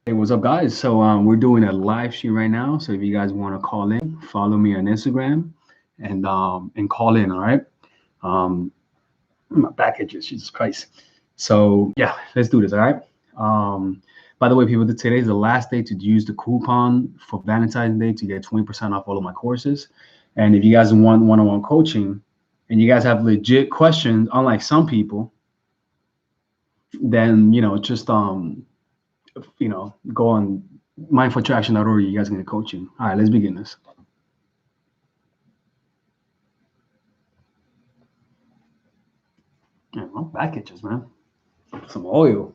Hey, what's up, guys? So we're doing a live stream right now. So if you guys want to call in, follow me on Instagram and call in. All right. Um, my back itches. Jesus Christ. So yeah, let's do this. All right. By the way, people, today is the last day to use the coupon for Valentine's Day to get 20% off all of my courses. And if you guys want one-on-one coaching, and you guys have legit questions, unlike some people, then just go on mindfultraction.org. You guys can get coaching. All right, let's begin this. Yeah, well, back itches, man. Some oil.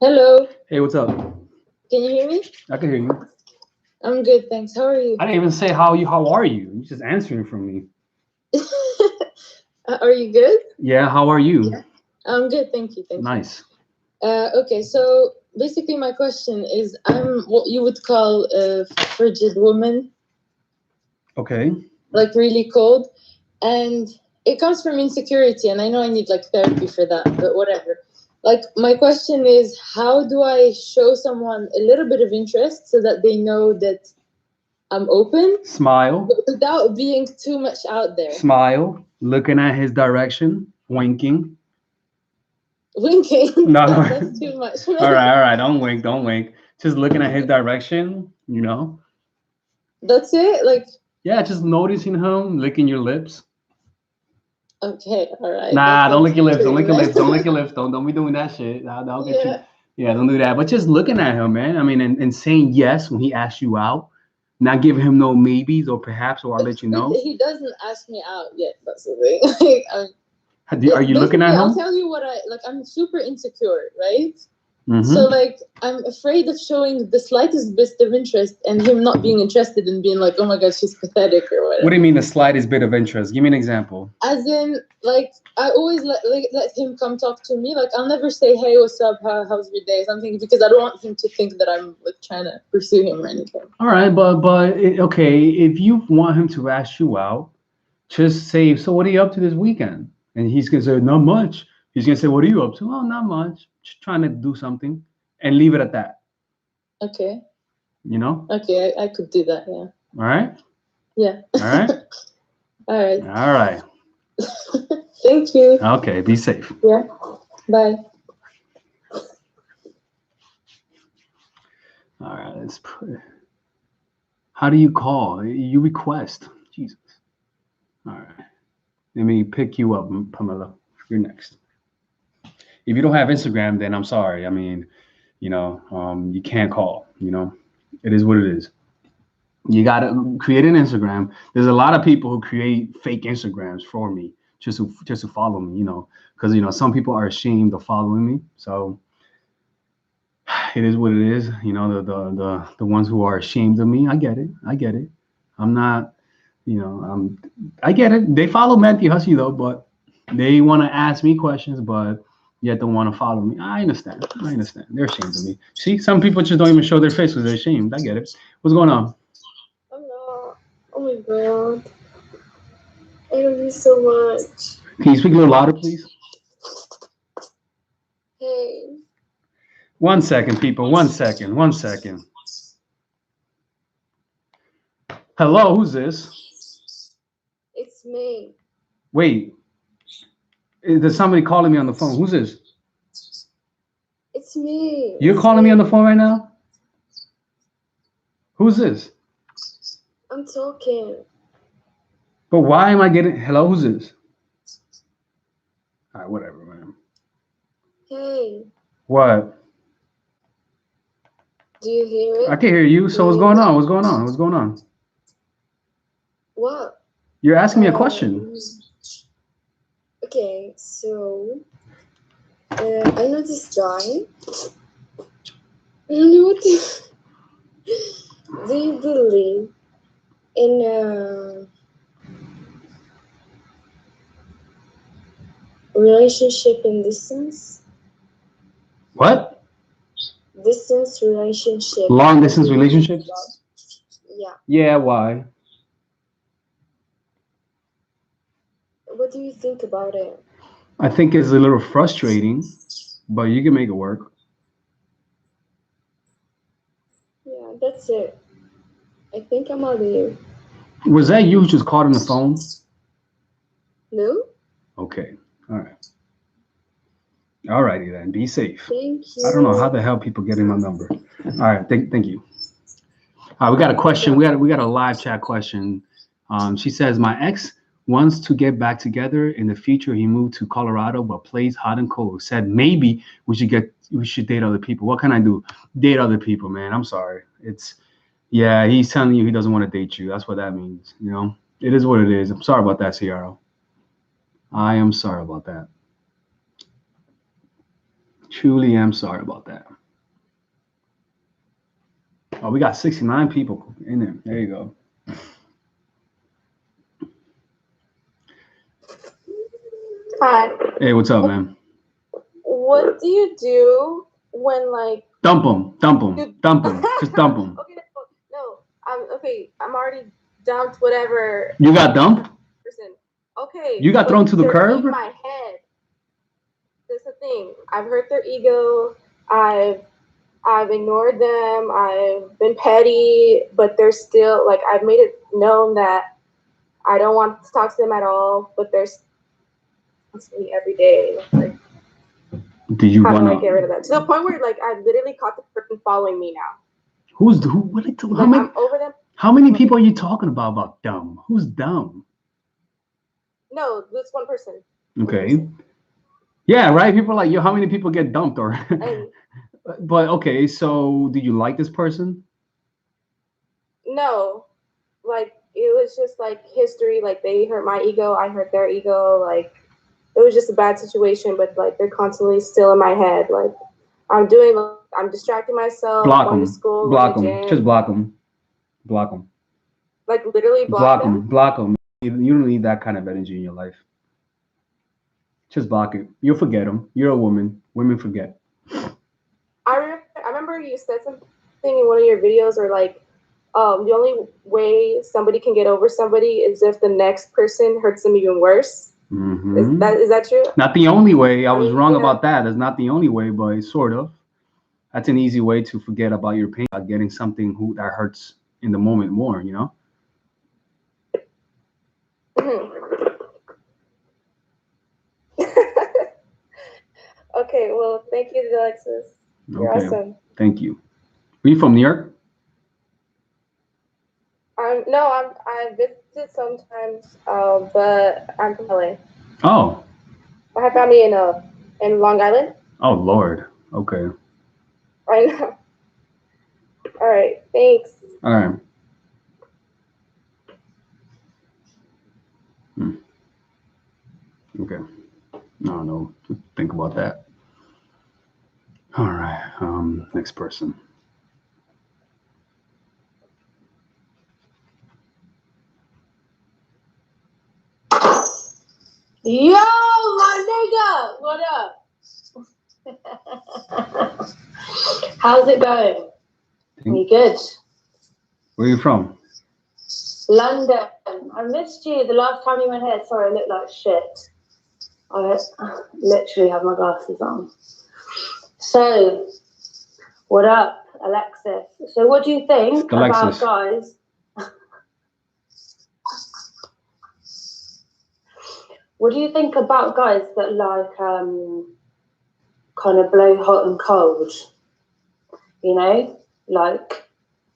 Hello, Hey, what's up? can you hear me? I can hear you. I'm good, thanks. How are you? I didn't even say how you. How are you? You just answering from me. Are you good? Yeah. How are you? Yeah. I'm good, thank you, thank Nice. you. Okay, so basically my question is, I'm what you would call a frigid woman, Okay. like really cold, and it comes from insecurity, and I know I need like therapy for that, but whatever. Like my question is, how do I show someone a little bit of interest so that they know that I'm open, Smile. but without being too much out there? Smile. Looking at his direction. Winking. Winking. No, no. That's too much. All right. All right. Don't wink. Don't wink. Just looking at his direction. That's it? Like, Yeah. Just noticing him. Licking your lips. okay, all right. Nah, don't lick your lips. Don't lick your Man. lips. Don't lick your lips. Don't be doing that shit. That'll get you. Yeah. Yeah, don't do that. But just looking at him, man. I mean, and saying yes when he asks you out, not giving him no maybes or perhaps, or I'll let you know. He doesn't ask me out yet. That's the thing. Are you looking Basically, at I'll him? tell you what I like. I'm super insecure, right? So Mm-hmm. like, I'm afraid of showing the slightest bit of interest and him not being interested and being like, oh my god, she's pathetic or What do you whatever. mean the slightest bit of interest? Give me an example. As in, like, I always let him come talk to me. Like, I'll never say, hey, what's up? How's your day? Something, because I don't want him to think that I'm like trying to pursue him or anything. All right, okay, if you want him to ask you out, just say, so what are you up to this weekend? And he's gonna say, not much. He's gonna say, what are you up to? Oh, not much. Just trying to do something, and leave it at that. Okay. You know? Okay, I could do that. Yeah. All right. Yeah. All right. All right. All right. Thank you. Okay. Be safe. Yeah. Bye. All right. Let's put. How do you call? You request. Jesus. All right. Let me pick you up, Pamela. You're next. If you don't have Instagram, then I'm sorry. I mean, you can't call. It is what it is. You gotta create an Instagram. There's a lot of people who create fake Instagrams for me just to follow me. Because some people are ashamed of following me. So it is what it is. The ones who are ashamed of me. I get it. I get it. I'm not. I get it. They follow Matthew Hussey though, but they want to ask me questions, but yet don't want to follow me. I understand. I understand. They're ashamed of me. See, some people just don't even show their face because they're ashamed. I get it. What's going on? Oh no. Oh my god. I love you so much. Can you speak a little louder, please? Hey. 1 second, people. 1 second. 1 second. Hello, who's this? It's me. Wait, there's somebody calling me on the phone. Who's this? It's me. You're It's calling me me. on the phone right now? Who's this? I'm talking. But why am I getting? Hello, who's this? All right, whatever, man. Hey. What? Do you hear I it? can hear you. So what's going on? What's going on? What's going on? What? You're asking me a question. Okay, so I know this guy. I don't know what to. Do you believe in relationship in distance? What? Distance relationship. Long distance relationships? Yeah. Yeah, why? What do you think about it? I think it's a little frustrating, but you can make it work. Yeah, that's it. I think I'm out of here. Was that you who just called on the phone? No? Okay. All right. All righty then. Be safe. Thank I don't know you. how the hell people getting my number. All right. Thank you. We got a question. We got a live chat question. She says, my ex wants to get back together. In the future, he moved to Colorado, but plays hot and cold. Said maybe we should date other people. What can I do? Date other people, man. I'm sorry. Yeah. He's telling you he doesn't want to date you. That's what that means. You know, it is what it is. I'm sorry about that, Ciara. I am sorry about that. Truly am sorry about that. Oh, we got 69 people in there. There you go. Hi. Hey, what's up, man? What do you do when like Dump them, dump them, dump them. Just dump them. Okay, no. I'm already dumped. Whatever. You got dumped? Person. Okay. You got thrown to the they're curb? in my head. That's the thing. I've hurt their ego. I've ignored them. I've been petty, but they're still like I've made it known that I don't want to talk to them at all. But they're constantly every day. Like, do you how want do I get rid of that? To the point where like I've literally caught the person following me now. Who's who? What? How like, many? I'm over them. How many people are you talking about dumb? Who's dumb? No, this one person. Okay. One person. Yeah, right. People are like, yo, how many people get dumped or? But okay, so do you like this person? No, like it was just like history. Like they hurt my ego, I hurt their ego. Like it was just a bad situation, but like they're constantly still in my head. Like I'm distracting myself. Block going them. to school. Block going to them. gym. Just block them. Block them. Like literally block them. Block them. You don't need that kind of energy in your life. Just block it. You'll forget them. You're a woman. Women forget. I remember you said something in one of your videos, or like, the only way somebody can get over somebody is if the next person hurts them even worse. Mm-hmm. Is that true? Not the only way. I was wrong about that. That's not the only way, but sort of. That's an easy way to forget about your pain, about getting something that hurts in the moment more, you know? Okay, well, thank you, Alexis. You're awesome. Thank you. Are you from New York? I visit sometimes, but I'm from LA. Oh. I have family in Long Island. Oh Lord. Okay. I know. All right. Thanks. All right. Okay. No, no. Think about that. All right. Next person. Yo, my nigga, what up? How's it going? You good? Where are you from? London. I missed you the last time you went here. Sorry, I look like shit. I literally have my glasses on. So, what up, Alexis? So, what do you think about guys? What do you think about guys that like kind of blow hot and cold? You know, like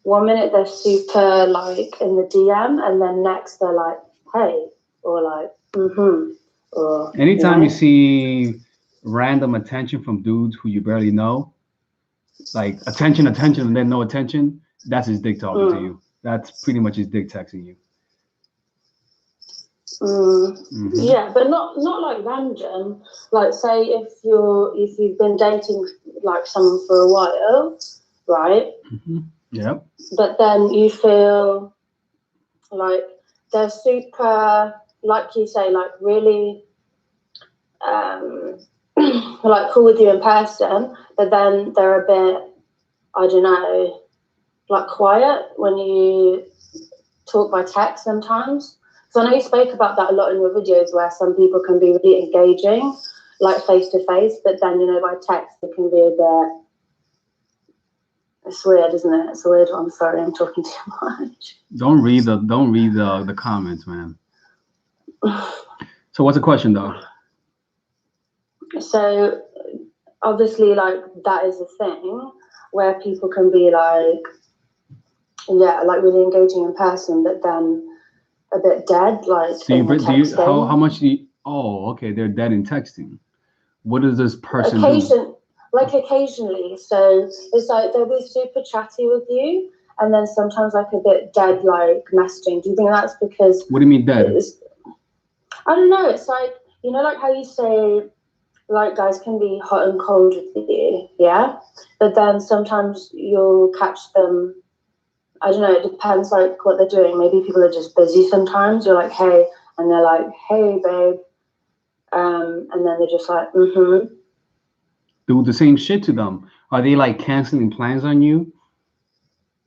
1 minute they're super like in the DM, and then next they're like, hey, or like, or anytime you see random attention from dudes who you barely know, like attention, and then no attention, that's his dick talking to you. That's pretty much his dick texting you. Yeah, but not like random. Like, say if you've been dating like someone for a while, right? Yep. But then you feel like they're super, like you say, like really like cool with you in person, but then they're a bit, I don't know, like quiet when you talk by text sometimes. So I know you spoke about that a lot in your videos, where some people can be really engaging, like face to face, but then, you know, by text it can be a bit, it's weird, isn't it? It's a weird one. Sorry, I'm talking too much. Don't read the comments, man. So what's the question though? So obviously, like, that is a thing where people can be like, yeah, like really engaging in person, but then a bit dead, like How much do you, oh, okay, they're dead in texting. What does this person do? Like occasionally. So it's like they'll be super chatty with you, and then sometimes like a bit dead, like messaging. Do you think that's because? What do you mean dead? I don't know. It's like, you know, like how you say, like, guys can be hot and cold with you, yeah? But then sometimes you'll catch them, I don't know, it depends like what they're doing. Maybe people are just busy sometimes. You're like, hey, and they're like, hey, babe. And then they're just like, mm-hmm. Do the same shit to them. Are they like canceling plans on you?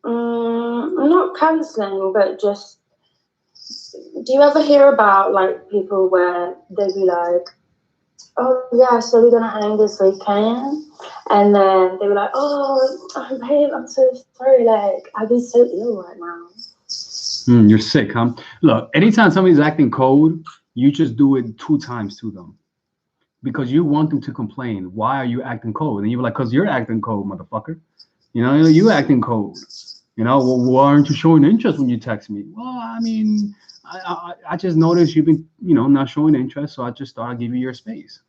Not canceling, but just, do you ever hear about like people where they be like, oh yeah, so we're gonna hang this weekend, and then they were like, oh babe, I'm so sorry, like I've been so ill right now. You're sick, huh? Look, anytime somebody's acting cold, you just do it 2 times to them because you want them to complain. Why are you acting cold? And you're like, because you're acting cold, motherfucker. You know, you acting cold. You know, well, why aren't you showing interest when you text me? Well, I mean, I just noticed you've been, you know, not showing interest, so I just thought I'd give you your space.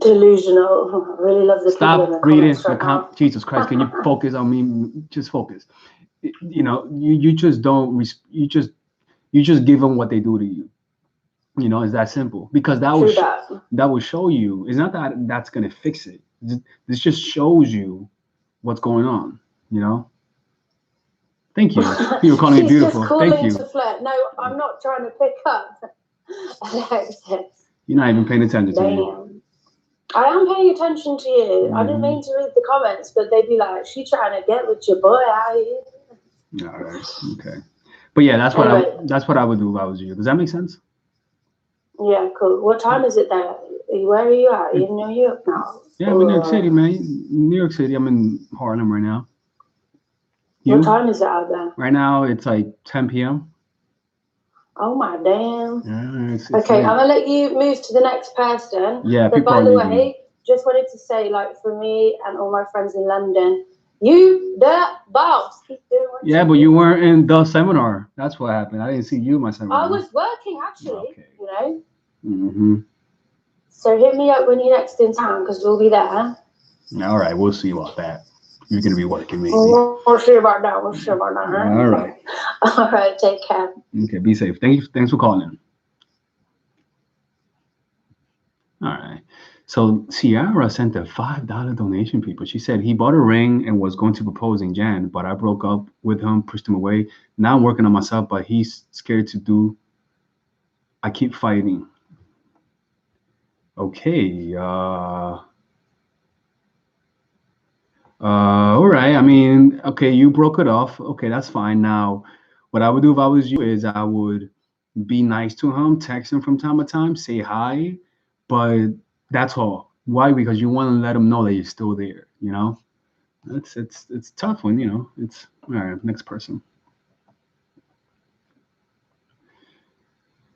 Delusional. I really love the Stop people in the reading comments right Jesus Christ, can you focus on me? Just focus. You know, you just don't, you just give them what they do to you. You know, it's that simple. Because that will show you. It's not that that's gonna fix it. This just shows you what's going on. You know. Thank you. You're calling me beautiful. Just calling Thank you. To flirt. No, I'm not trying to pick up. Alexis. You're not even paying attention to me. I am paying attention to you. I didn't mean to read the comments, but they'd be like, "She trying to get with your boy out here." All right. Okay. But yeah, that's what I would do if I was you. Does that make sense? Yeah, cool. What time is it there? Where are you at? Are you in New York now? Yeah, I'm in New York City, man. New York City. I'm in Harlem right now. What time is it out there? Right now, it's like 10 p.m. Oh my damn. Yeah, it's okay, late. I'm gonna let you move to the next person. Yeah, but by the way, just wanted to say, like, for me and all my friends in London, you the boss. Keep doing what yeah, but you weren't in the seminar. That's what happened. I didn't see you in my seminar. I was working actually. Okay. You know. Mm-hmm. So hit me up when you're next in town because we'll be there. All right, we'll see about that. You're gonna be working maybe. We'll see about that. We'll see about that. Huh? All right. All right. Take care. Okay. Be safe. Thanks for calling. All right. So Ciara sent a $5 donation, people. She said he bought a ring and was going to propose in Jan, but I broke up with him, pushed him away. Now I'm working on myself, but he's scared to do. I keep fighting. Okay. All right. I mean, okay, you broke it off. Okay, that's fine. Now, what I would do if I was you is I would be nice to him, text him from time to time, say hi, but that's all. Why? Because you want to let him know that you're still there. You know, it's tough when you know it's all right. Next person.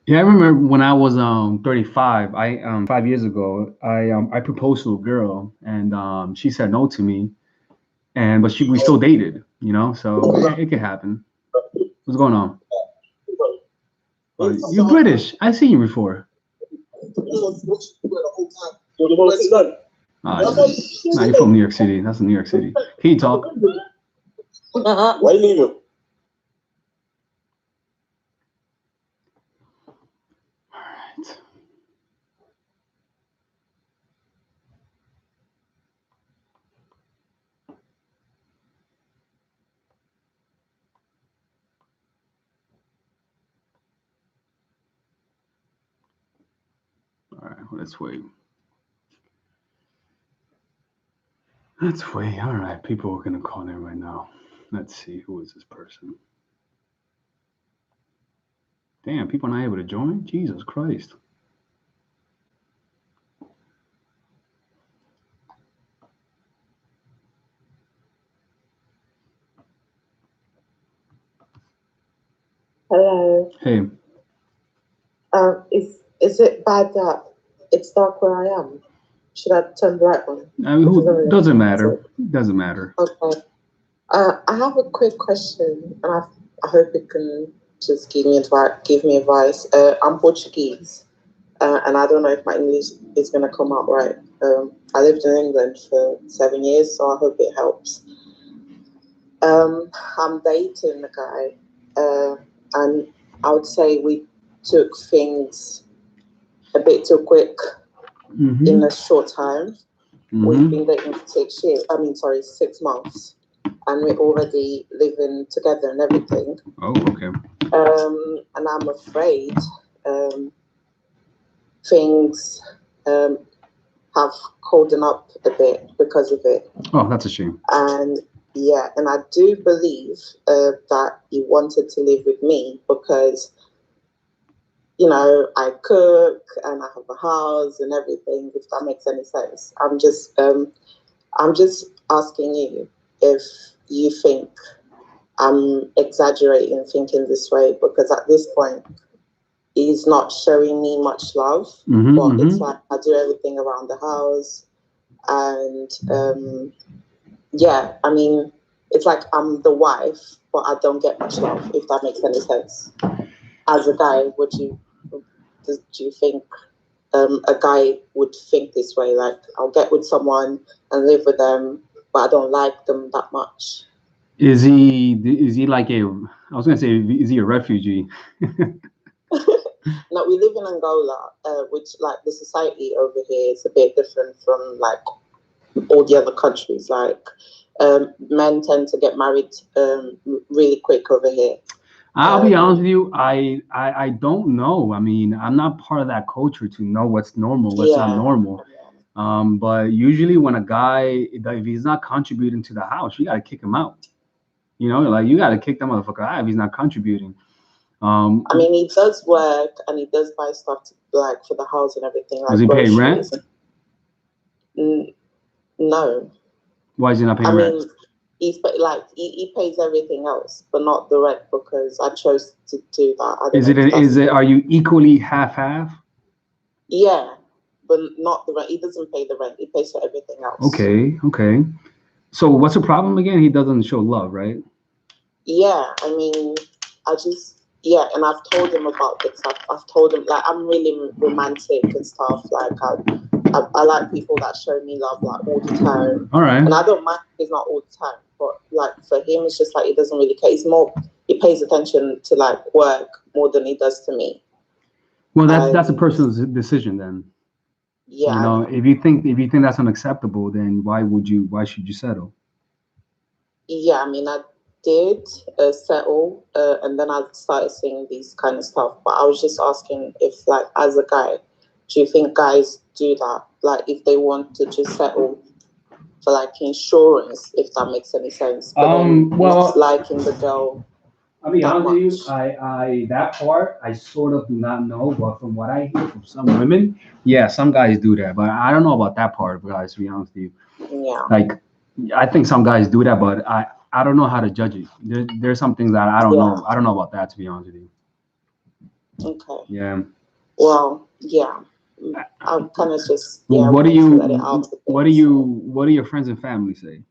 Yeah, I remember when I was 35. I 5 years ago, I proposed to a girl and she said no to me, but we still dated. You know, so it could happen. What's going on? You're British. I've seen you before. Nah, you're from New York City. That's in New York City. Can you talk? Why leave him? All right, let's wait. Let's wait. All right, people are gonna call in right now. Let's see, who is this person? Damn, people are not able to join? Jesus Christ. Hello. Hey. Is it bad that it's dark where I am? Should I turn the light on? I mean, doesn't matter. Doesn't matter. Okay. I have a quick question, and I hope you can just give me advice. I'm Portuguese, and I don't know if my English is going to come out right. I lived in England for 7 years, so I hope it helps. I'm dating a guy, and I would say we took things a bit too quick in a short time. We've been dating for 6 years. 6 months, and we're already living together and everything. Oh, okay. And I'm afraid things have cooled up a bit because of it. Oh, that's a shame. And yeah, and I do believe that he wanted to live with me because, you know, I cook and I have a house and everything, if that makes any sense. I'm just asking you if you think I'm exaggerating thinking this way, because at this point, he's not showing me much love. It's like I do everything around the house. And yeah, I mean, it's like I'm the wife, but I don't get much love, if that makes any sense. As a guy, do you think a guy would think this way? Like, I'll get with someone and live with them, but I don't like them that much. Is he like I was gonna say, is he a refugee? No, we live in Angola, which, like, the society over here is a bit different from like all the other countries. Like, men tend to get married really quick over here. I'll be honest with you, I don't know. I mean, I'm not part of that culture to know what's normal, what's not normal. But usually when a guy, if he's not contributing to the house, you gotta kick him out. You know, like, you gotta kick that motherfucker out if he's not contributing. I mean, he does work and he does buy stuff like for the house and everything. Like, does he pay rent? No. Why is he not paying rent? I mean, he pays everything else, but not the rent, because I chose to do that. Are you equally half? Yeah, but not the rent. He doesn't pay the rent. He pays for everything else. Okay. So what's the problem again? He doesn't show love, right? Yeah, I mean, and I've told him about this. I've told him, like, I'm really romantic and stuff. Like, I like people that show me love, like, all the time. All right. And I don't mind if it's not all the time, but like, for him, it's just like he doesn't really care. He pays attention to like work more than he does to me. Well, that's a personal decision then. Yeah. You know, if you think that's unacceptable, then why should you settle? Yeah, I mean, I did settle, and then I started seeing these kind of stuff. But I was just asking if, like, as a guy, do you think guys do that? Like, if they want to just settle for like insurance, if that makes any sense. But not liking the girl. I'll be honest with you, I that part I sort of do not know, but from what I hear from some women, yeah, some guys do that, but I don't know about that part, guys, to be honest with you. Yeah. Like, I think some guys do that, but I don't know how to judge it. There's some things that I don't know. I don't know about that, to be honest with you. Okay. Yeah. Well, yeah. I'm kind of just. Yeah, what do your friends and family say?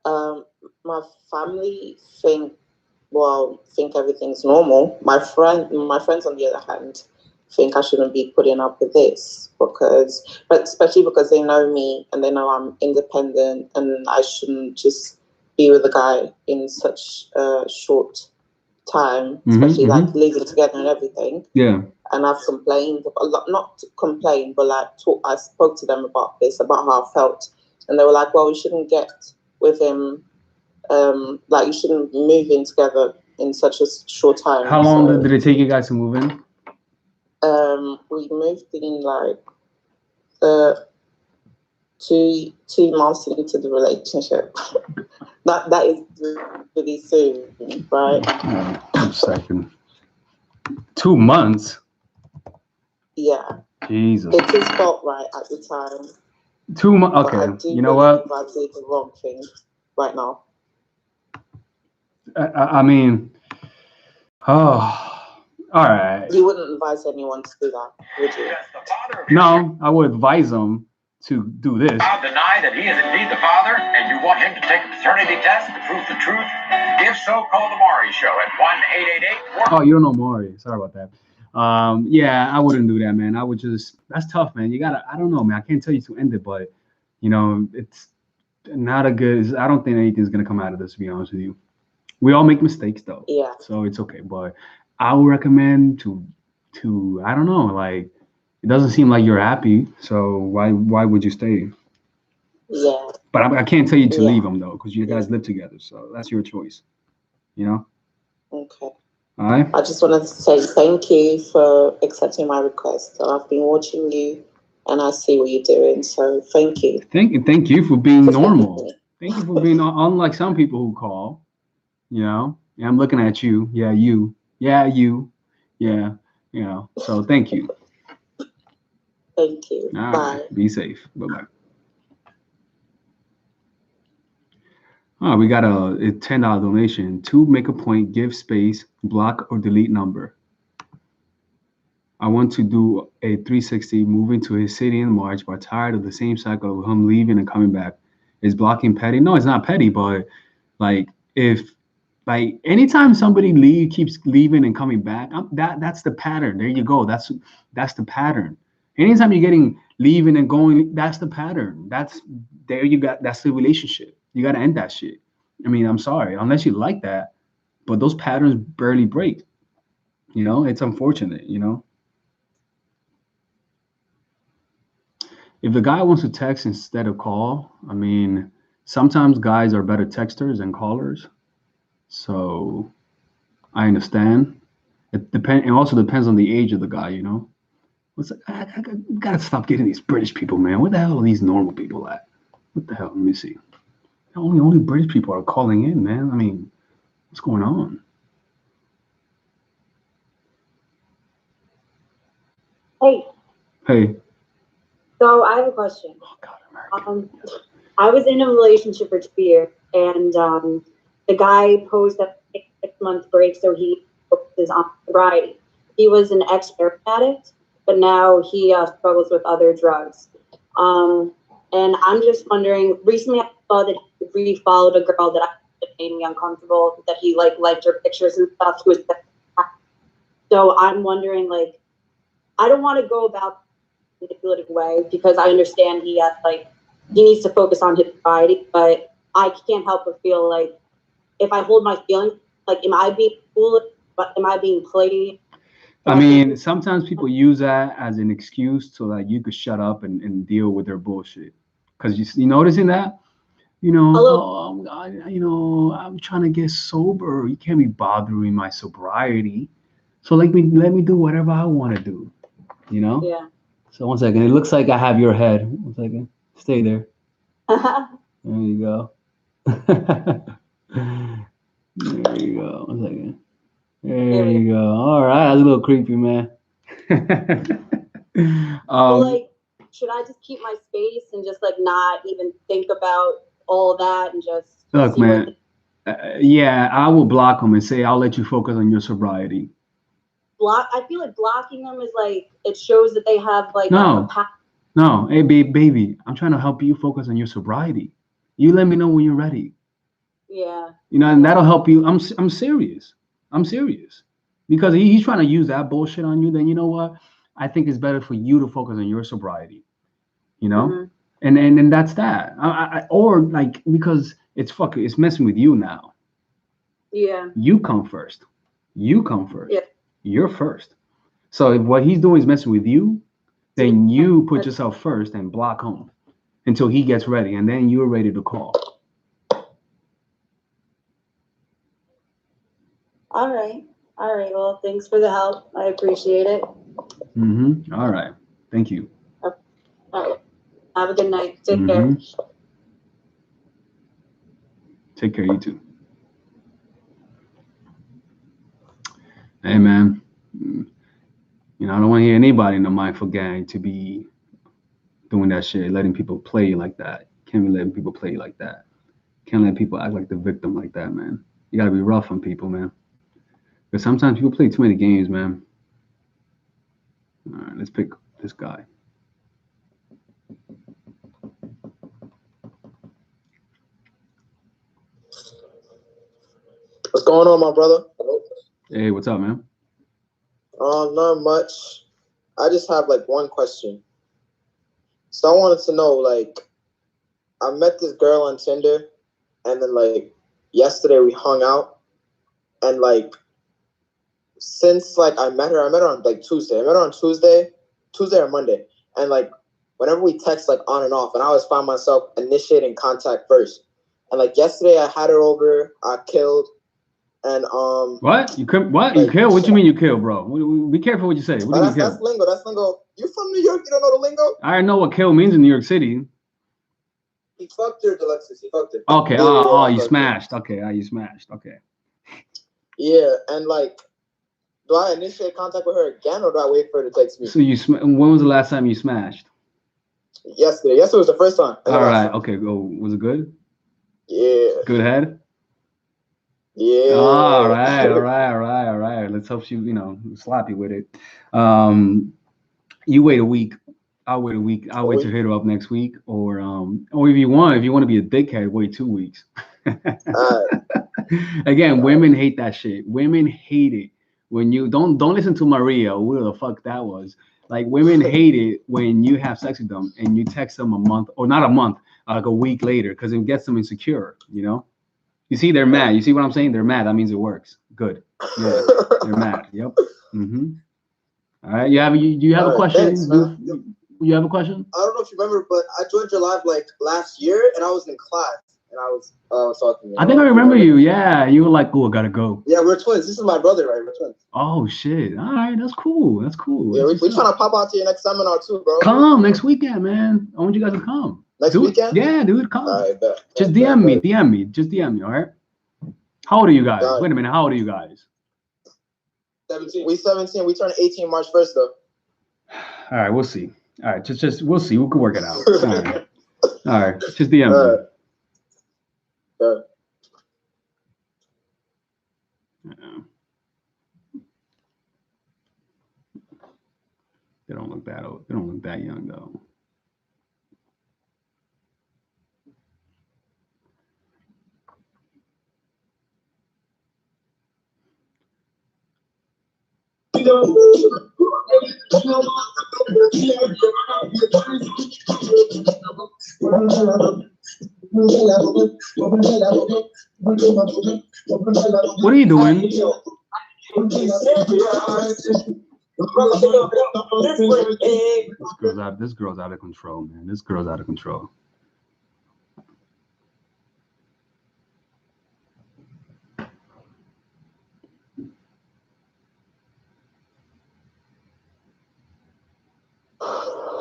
My family think everything's normal. My friends, on the other hand, think I shouldn't be putting up with this but especially because they know me and they know I'm independent, and I shouldn't just be with a guy in such a short time, especially like living together and everything. Yeah. And I've complained a lot, not complained, but like I spoke to them about this, about how I felt, and they were like, "Well, you shouldn't get with him. Like, you shouldn't move in together in such a short time." How long did it take you guys to move in? We moved in like 2 months into the relationship. that is really soon, right? A second. 2 months. Yeah. Jesus. It's his fault, right, at the time. 2 months. Okay. You know what? I did the wrong thing right now. I mean, Oh, all right. You wouldn't advise anyone to do that, would you? No, I would advise them to do this. Deny that he is indeed the father, and you want him to take a paternity test to prove the truth? If so, call the Maury Show at 1-888-4. Oh, you don't know Maury. Sorry about that. Yeah, I wouldn't do that, man. I would just. That's tough, man. You gotta. I don't know, man. I can't tell you to end it, but it's not a good. I don't think anything's gonna come out of this. To be honest with you, we all make mistakes, though. Yeah. So it's okay, but I would recommend to. I don't know, like. It doesn't seem like you're happy, so why would you stay? Yeah. But I can't tell you to leave them though, because you guys live together, so that's your choice. Okay. All right. I just wanted to say thank you for accepting my request. So I've been watching you, and I see what you're doing. So thank you. Thank you for being normal. Thank you for being unlike some people who call. Yeah, I'm looking at you. Yeah, you. Yeah, you. Yeah, So thank you. Thank you. All Bye. Right. Be safe. Bye-bye. Oh, we got a $10 donation. To make a point, give space, block or delete number. I want to do a 360, moving to his city in March, but tired of the same cycle of him leaving and coming back. Is blocking petty? No, it's not petty, but like anytime somebody keeps leaving and coming back, that's the pattern. There you go. That's the pattern. Anytime you're getting leaving and going, that's the pattern. That's the relationship. You got to end that shit. I mean, I'm sorry, unless you like that, but those patterns barely break. It's unfortunate. If the guy wants to text instead of call, I mean, sometimes guys are better texters than callers. So I understand. It also depends on the age of the guy. I gotta stop getting these British people, man. Where the hell are these normal people at? What the hell? Let me see. Only British people are calling in, man. I mean, what's going on? Hey. So I have a question. Oh God, I was in a relationship for 2 years, and the guy posed a 6-month break, so he focuses on sobriety. He was an ex-heroin addict, but now he struggles with other drugs. And I'm just wondering, recently I saw that he refollowed a girl that made me uncomfortable, that he liked her pictures and stuff. So I'm wondering, I don't want to go about in a manipulative way, because I understand he needs to focus on his sobriety, but I can't help but feel like if I hold my feelings, am I being foolish? Am I being played? I mean, sometimes people use that as an excuse to you could shut up and deal with their bullshit. Because you noticing that? I'm trying to get sober. You can't be bothering my sobriety. So let me do whatever I want to do. Yeah. So 1 second. It looks like I have your head. 1 second. Stay there. There you go. There you go. 1 second. There you go. All right. That's a little creepy, man. Should I just keep my space and just not even think about all that and just look, man? Yeah, I will block them and say I'll let you focus on your sobriety. I feel like blocking them is it shows that they have No, hey baby, I'm trying to help you focus on your sobriety. You let me know when you're ready. Yeah. And that'll help you. I'm serious. I'm serious. Because he's trying to use that bullshit on you, then you know what? I think it's better for you to focus on your sobriety. Mm-hmm. And that's that. Because it's messing with you now. Yeah. You come first. Yeah. You're first. So if what he's doing is messing with you, then you put yourself first and block home until he gets ready, and then you're ready to call. All right. Well, thanks for the help. I appreciate it. Mm-hmm. All right. Thank you. All right. Have a good night. Take care. Take care, you too. Hey, man. I don't want to hear anybody in the Mindful Gang to be doing that shit, letting people play you like that. Can't be letting people play you like that. Can't let people act like the victim like that, man. You got to be rough on people, man. But sometimes people play too many games, man. All right, let's pick this guy. What's going on, my brother? Hey, what's up, man? Not much. I just have like one question. So I wanted to know, like, I met this girl on Tinder, and then like yesterday we hung out, and like since like I met her on like Tuesday. I met her on Tuesday or Monday, and like whenever we text like on and off, and I always find myself initiating contact first. And like yesterday, I had her over. I killed. And what you could what like, you kill? What you mean you kill, bro? Be careful what you say. What do you mean kill? That's lingo. That's lingo. You from New York? You don't know the lingo? I know what kill means in New York City. He fucked her, Alexis. He fucked her. Okay. Oh, you smashed. Okay. You smashed. Okay. Yeah, and like, do I initiate contact with her again, or do I wait for her to text me? So when was the last time you smashed? Yesterday. Yesterday was the first time. All right. Okay. Go. Was it good? Yeah. Good head. Yeah. All right. Let's hope she, sloppy with it. You wait a week. I'll wait a week. I'll wait to hit her up next week, or if you want to be a dickhead, wait 2 weeks. Again, women hate that shit. Women hate it when you don't listen to Maria or whatever the fuck that was. Like, women hate it when you have sex with them and you text them a month, or not a month, like a week later, because it gets them insecure. You see, they're mad. You see what I'm saying? They're mad. That means it works. Good. Yeah, they're mad. Yep. Mm-hmm. All right. You have a question? Thanks, you have a question? I don't know if you remember, but I joined your live like last year, and I was in class, and I was talking. I think I remember you. Yeah, you were like, "Oh, I gotta go." Yeah, we're twins. This is my brother, right? We're twins. Oh shit! All right, that's cool. That's cool. Yeah, we're trying to pop out to your next seminar too, bro. Come next weekend, man. I want you guys to come. Next weekend? Yeah, dude, come. All right, just DM me. Just DM me. All right. How old are you guys? Wait a minute. How old are you guys? 17. We 17. We turn 18 March 1st, though. All right, we'll see. All right, just we'll see. We can work it out. All right. Just DM me. They don't look that old. They don't look that young though. What are you doing? This girl's out of control, man. This girl's out of control.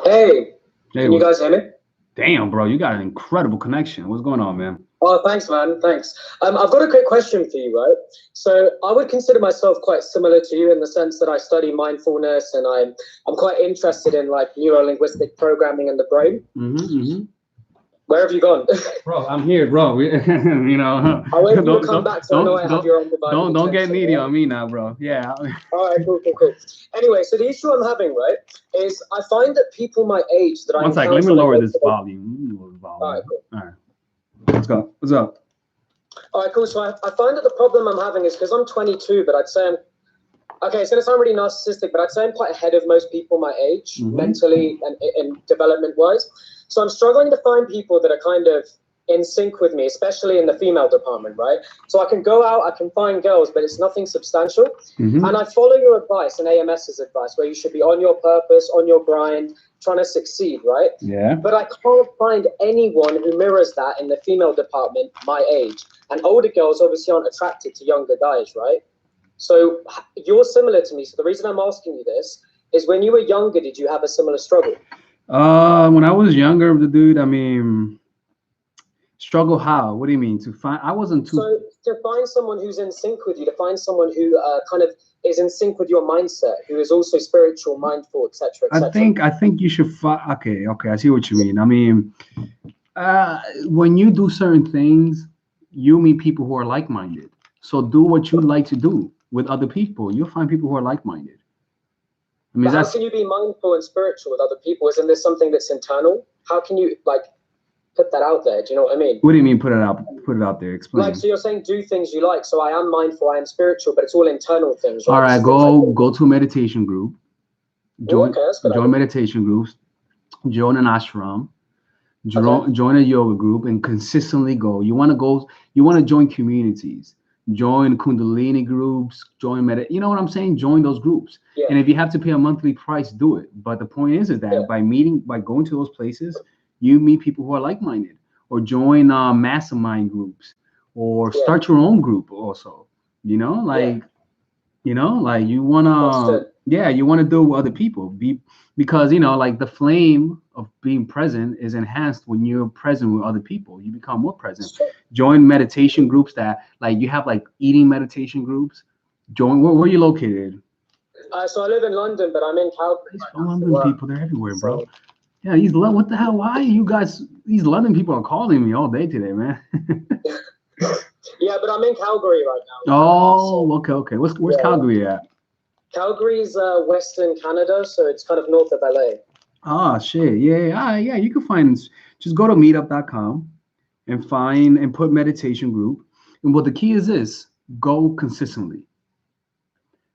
Hey, can you guys hear me? Damn, bro, you got an incredible connection. What's going on, man? Oh, thanks, man. Thanks. I've got a quick question for you, right? So I would consider myself quite similar to you in the sense that I study mindfulness, and I'm quite interested in like neuro-linguistic programming and the brain. Mm-hmm. Where have you gone? Bro, I'm here, bro. I'll wait for you to come back so I know I have your undivided Don't get needy on me now, bro. Yeah. All right, cool. Anyway, so the issue I'm having, right, is I find that people my age that One second, let me lower this volume. All right, cool. All right. Let's go. What's up? All right, cool. So I find that the problem I'm having is because I'm 22, but I'd say it's going to sound really narcissistic, but I'd say I'm quite ahead of most people my age, mentally and development-wise. So I'm struggling to find people that are kind of in sync with me, especially in the female department, right? So I can go out, I can find girls, but it's nothing substantial. And I follow your advice and AMS's advice, where you should be on your purpose, on your grind, trying to succeed, right? Yeah. But I can't find anyone who mirrors that in the female department my age. And older girls obviously aren't attracted to younger guys, right? So you're similar to me. So the reason I'm asking you this is, when you were younger, did you have a similar struggle? When I was younger, dude, I mean, struggle how? What do you mean? So to find someone who's in sync with you, to find someone who kind of is in sync with your mindset, who is also spiritual, mindful, etc. I think you should find. Okay, I see what you mean. I mean, when you do certain things, you meet people who are like-minded. So do what you like to do. with other people. You'll find people who are like-minded. I mean, how can you be mindful and spiritual with other people? Isn't this something that's internal? How can you like put that out there? Do you know what I mean? What do you mean put it out there? Explain. Like, so you're saying do things you like. So I am mindful, I am spiritual, but it's all internal things. Right? All right, go to a meditation group. Join meditation groups. Join an ashram. Join a yoga group and consistently go. You want to join communities. Join Kundalini groups. You know what I'm saying? Join those groups. Yeah. And if you have to pay a monthly price, do it. But the point is that by going to those places, you meet people who are like-minded. Or join mastermind groups, or start your own group also. You know, like you wanna you wanna do it with other people. Because like the flame of being present is enhanced when you're present with other people. You become more present. Join meditation groups that like you have like eating meditation groups. Join where are you located? So I live in London, but I'm in Calgary. London people, they're everywhere, bro. Yeah, what the hell? Why you guys? These London people are calling me all day today, man. Yeah, but I'm in Calgary right now. Oh, okay. Where's Calgary at? Calgary's Western Canada, so it's kind of north of LA. Ah, shit. Yeah. You can find. Just go to meetup.com and put meditation group. And what the key is this: go consistently.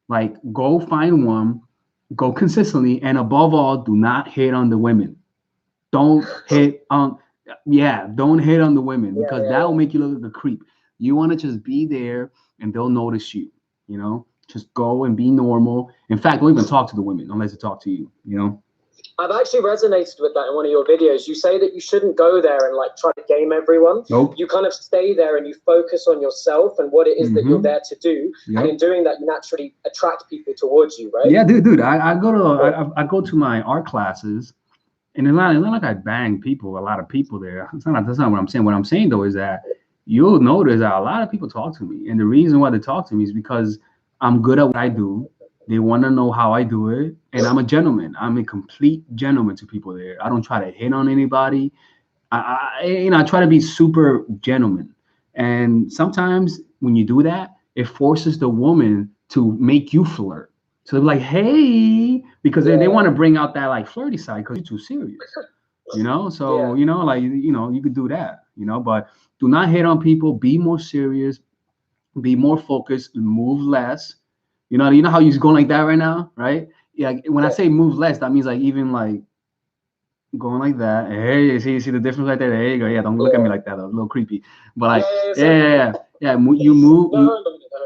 Like, go find one, go consistently, and above all, do not hate on the women. Don't hit on the women, because that will make you look like a creep. You want to just be there and they'll notice you, you know? Just go and be normal. In fact, don't even talk to the women unless they talk to you, you know? I've actually resonated with that in one of your videos. You say that you shouldn't go there and like try to game everyone. Nope. You kind of stay there and you focus on yourself and what it is that you're there to do. Yep. And in doing that, you naturally attract people towards you, right? Yeah, dude. I go to my art classes. And it's not like I bang a lot of people there. That's not what I'm saying. What I'm saying, though, is that you'll notice that a lot of people talk to me. And the reason why they talk to me is because I'm good at what I do. They want to know how I do it. And I'm a gentleman. I'm a complete gentleman to people there. I don't try to hit on anybody. I try to be super gentleman. And sometimes when you do that, it forces the woman to make you flirt. So they're like, hey, because they want to bring out that like flirty side because you're too serious, you know? So, you could do that, but do not hate on people. Be more serious, be more focused, move less. You know how you're going like that right now, right? Yeah. When I say move less, that means like even like going like that. Hey, you see the difference right there? There you go. Yeah, don't look at me like that. That's a little creepy. But like, yeah. You move,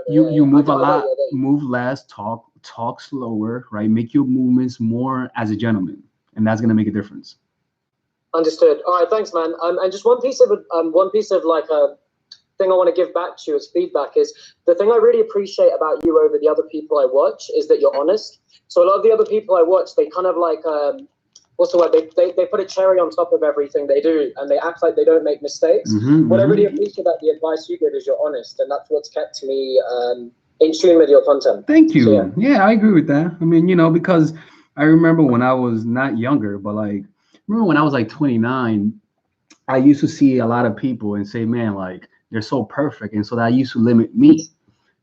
you move a lot, move less, talk slower, right? Make your movements more as a gentleman, and that's gonna make a difference. Understood. All right, thanks, man. And just one piece of like a thing I want to give back to you as feedback is the thing I really appreciate about you over the other people I watch is that you're honest. So a lot of the other people I watch, they kind of like what's the word? They put a cherry on top of everything they do, and they act like they don't make mistakes. What I really appreciate about the advice you give is you're honest, and that's what's kept me in tune with your content. Thank you. So, yeah, I agree with that. I mean, because I remember when I was not younger, but like, remember when I was like 29, I used to see a lot of people and say, man, like, they're so perfect. And so that used to limit me,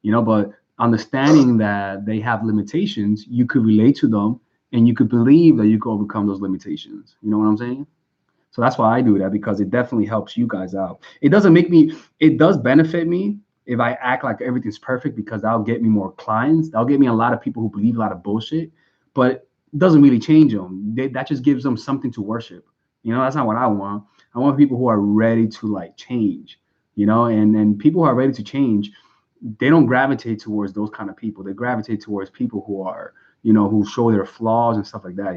but understanding that they have limitations, you could relate to them and you could believe that you could overcome those limitations. You know what I'm saying? So that's why I do that, because it definitely helps you guys out. It does benefit me if I act like everything's perfect, because that'll get me more clients. That'll get me a lot of people who believe a lot of bullshit, but it doesn't really change them. That just gives them something to worship. That's not what I want. I want people who are ready to like change, and people who are ready to change, they don't gravitate towards those kind of people. They gravitate towards people who are, who show their flaws and stuff like that,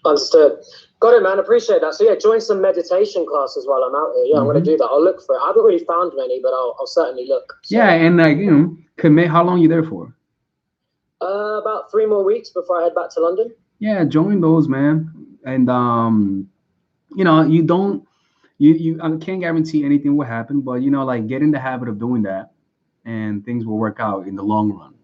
Understood. Got it, man. Appreciate that. So yeah, join some meditation classes while I'm out here. Yeah, I'm going to do that. I'll look for it. I haven't really found many, but I'll certainly look. So, yeah, and commit. How long are you there for? About 3 more weeks before I head back to London. Yeah, join those, man. And I can't guarantee anything will happen, but like, get in the habit of doing that, and things will work out in the long run.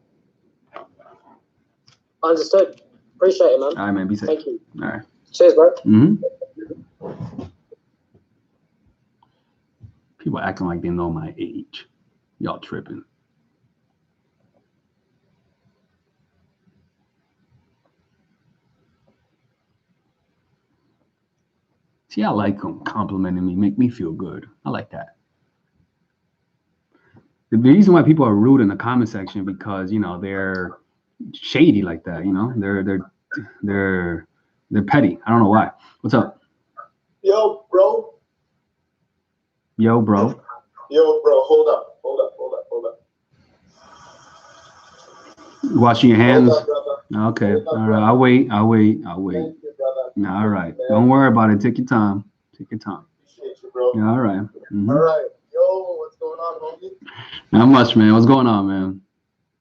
Understood. Appreciate it, man. All right, man. Be safe. Thank you. All right. Cheers, bro. People acting like they know my age. Y'all tripping. See, I like them complimenting me, make me feel good. I like that. The reason why people are rude in the comment section because they're shady like that. They're petty. I don't know why. What's up? Yo, bro. Yo, bro. Yo, bro. Hold up. Washing your hands. Hold up, brother. Okay. Hold up, All right. brother. I'll wait. Thank you, brother. All right. Don't worry about it. Take your time. Appreciate you, bro. Yeah, all right. Mm-hmm. All right. Yo, what's going on, homie? Not much, man. What's going on, man?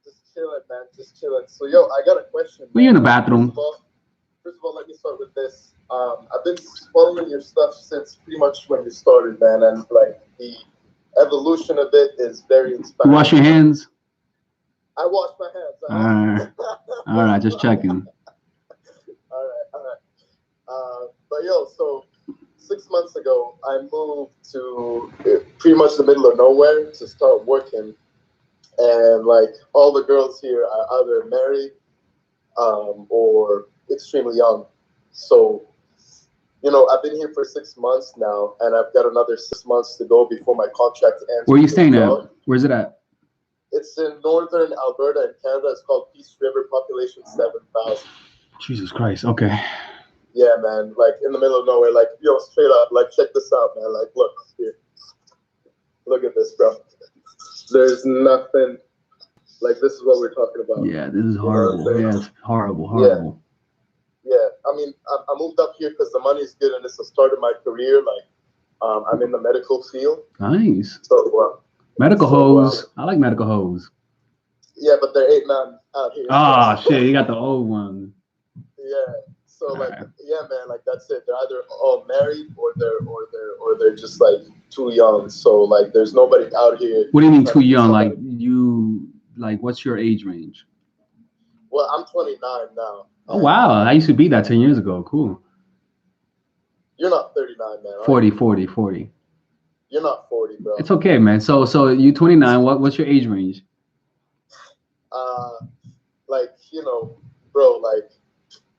Just chilling, man. Just chilling. So, yo, I got a question. Were you in the bathroom? First of all, let me start with this. I've been following your stuff since pretty much when you started, man, and like the evolution of it is very inspiring. You wash your hands? I wash my hands. All right, just checking. All right. But yo, so 6 months ago, I moved to pretty much the middle of nowhere to start working, and like all the girls here are either married or extremely young. So, I've been here for 6 months now, and I've got another 6 months to go before my contract ends. Where are you staying at? Where's it at? It's in northern Alberta in Canada. It's called Peace River, population 7,000. Jesus Christ. Okay. Yeah, man. Like in the middle of nowhere. Like, yo, straight up. Like, check this out, man. Like, look here. Look at this, bro. There's nothing. Like, this is what we're talking about. Yeah, this is horrible. Yeah, it's horrible. Yeah. I mean, I moved up here because the money's good and it's the start of my career. Like, I'm in the medical field. Nice. So, medical hose. I like medical hose. Yeah, but they're 8 men out here. Oh, shit. You got the old one. Yeah. So, like, yeah, man, like, that's it. They're either all married or they're just, like, too young. So, like, there's nobody out here. What do you mean too young? Like, what's your age range? Well, I'm 29 now. Oh, wow. I used to be that 10 years ago. Cool. You're not 39, man. 40. You're not 40, bro. It's okay, man. So you 29. What's your age range? Like, bro, like,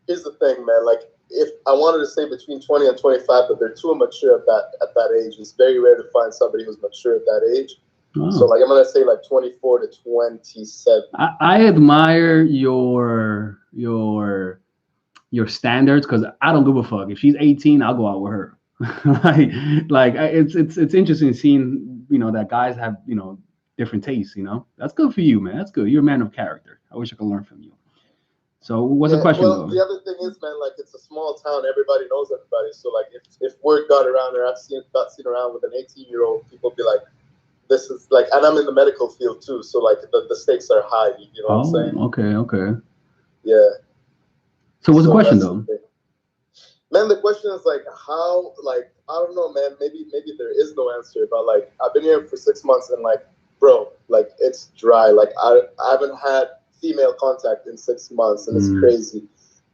here's the thing, man. Like, if I wanted to say between 20 and 25, but they're too immature at that age. It's very rare to find somebody who's mature at that age. Oh. So, like, I'm gonna say like 24 to 27. I admire your standards because I don't give a fuck. If she's 18, I'll go out with her. It's interesting seeing that guys have different tastes. That's good for you, man. That's good. You're a man of character. I wish I could learn from you. So what's the question? Well, the other thing is, man, like, it's a small town. Everybody knows everybody. So, like, if word got around or I've seen around with an 18-year-old, people be like, this is like, and I'm in the medical field too. So, like, the stakes are high. You know what I'm saying? Okay. Yeah. So what's the question though? Man, the question is like, how, like, I don't know, man. Maybe there is no answer. But like, I've been here for 6 months and like, bro, like, it's dry. Like, I haven't had female contact in 6 months, and it's crazy.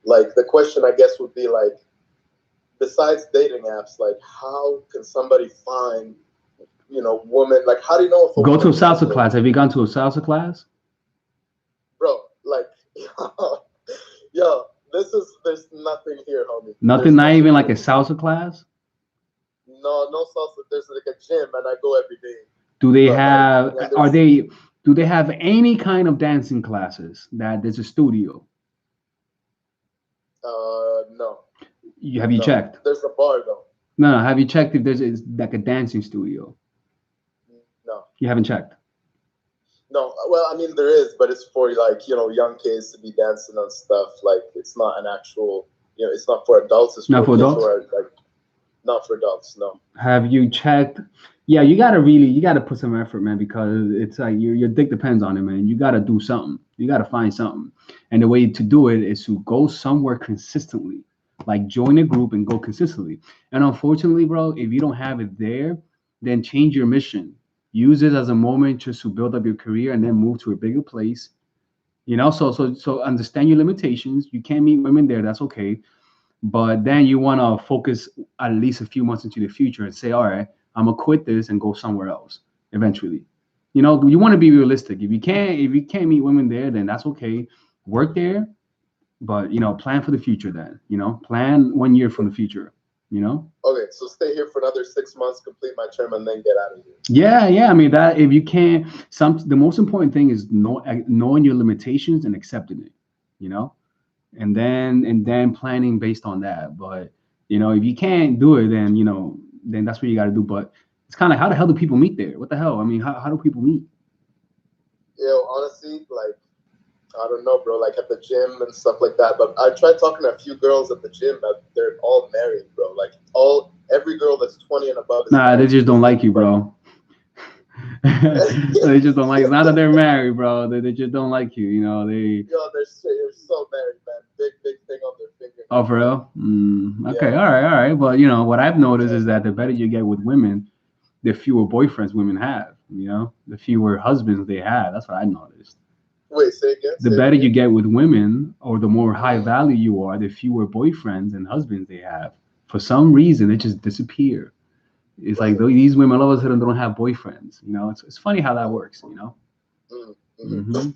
Like, the question I guess would be like, besides dating apps, like, how can somebody find, woman? Like, how do you know if go to a salsa class? Have you gone to a salsa class? Bro, like, yo, there's nothing here, homie. Nothing, not even like a salsa class? No salsa. There's like a gym, and I go every day. Do they have? Do they have any kind of dancing classes? That there's a studio? No. Have you checked? There's a bar though. No. Have you checked if there's like a dancing studio? No. You haven't checked? No. Well, I mean, there is, but it's for like young kids to be dancing and stuff. Like, it's not an actual. It's not for adults. It's not for adults. Not for adults. No. Have you checked? Yeah, you gotta put some effort, man, because it's like your dick depends on it, man. You gotta do something. You gotta find something, and the way to do it is to go somewhere consistently. Like, join a group and go consistently. And unfortunately, bro, if you don't have it there, then change your mission. Use it as a moment just to build up your career and then move to a bigger place. So understand your limitations. You can't meet women there. That's okay. But then you want to focus at least a few months into the future and say, all right, I'm going to quit this and go somewhere else eventually. You want to be realistic. If you can't meet women there, then that's okay. Work there. But, plan for the future then, plan 1 year from the future. You know. Okay, so stay here for another 6 months, complete my term, and then get out of here. Yeah. I mean, that if you can't, the most important thing is knowing your limitations and accepting it. You know, and then planning based on that. But you know, if you can't do it, then then that's what you got to do. But it's kind of, how the hell do people meet there? What the hell? I mean, how do people meet? Honestly, like, I don't know, bro, like at the gym and stuff like that. But I tried talking to a few girls at the gym that they're all married, bro. Like every girl that's 20 and above is Nah, they married. just don't like you, bro. They just don't like. It's not that they're married, bro. They just don't like you. You know, they. They're so married, man. Big thing on their finger. Oh, for real? Okay, Yeah. all right. But what I've noticed is that the better you get with women, the fewer boyfriends women have. You know, the fewer husbands they have. That's what I noticed. Wait, say again. The better you get with women, or the more high value you are, the fewer boyfriends and husbands they have. For some reason, they just disappear. It's like these women all of a sudden don't have boyfriends. You know, it's funny how that works. You know. Mm-hmm.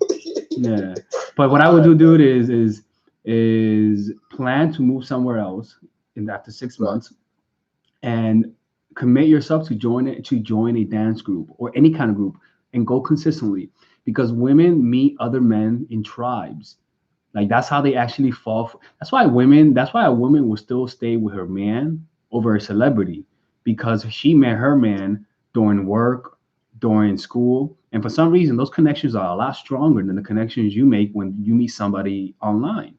Yeah. But what I would do, dude, is plan to move somewhere else after 6 months, and commit yourself to join a dance group or any kind of group, and go consistently, because women meet other men in tribes. Like, that's how they actually fall that's why a woman will still stay with her man over a celebrity, because she met her man during work, during school, and for some reason those connections are a lot stronger than the connections you make when you meet somebody online.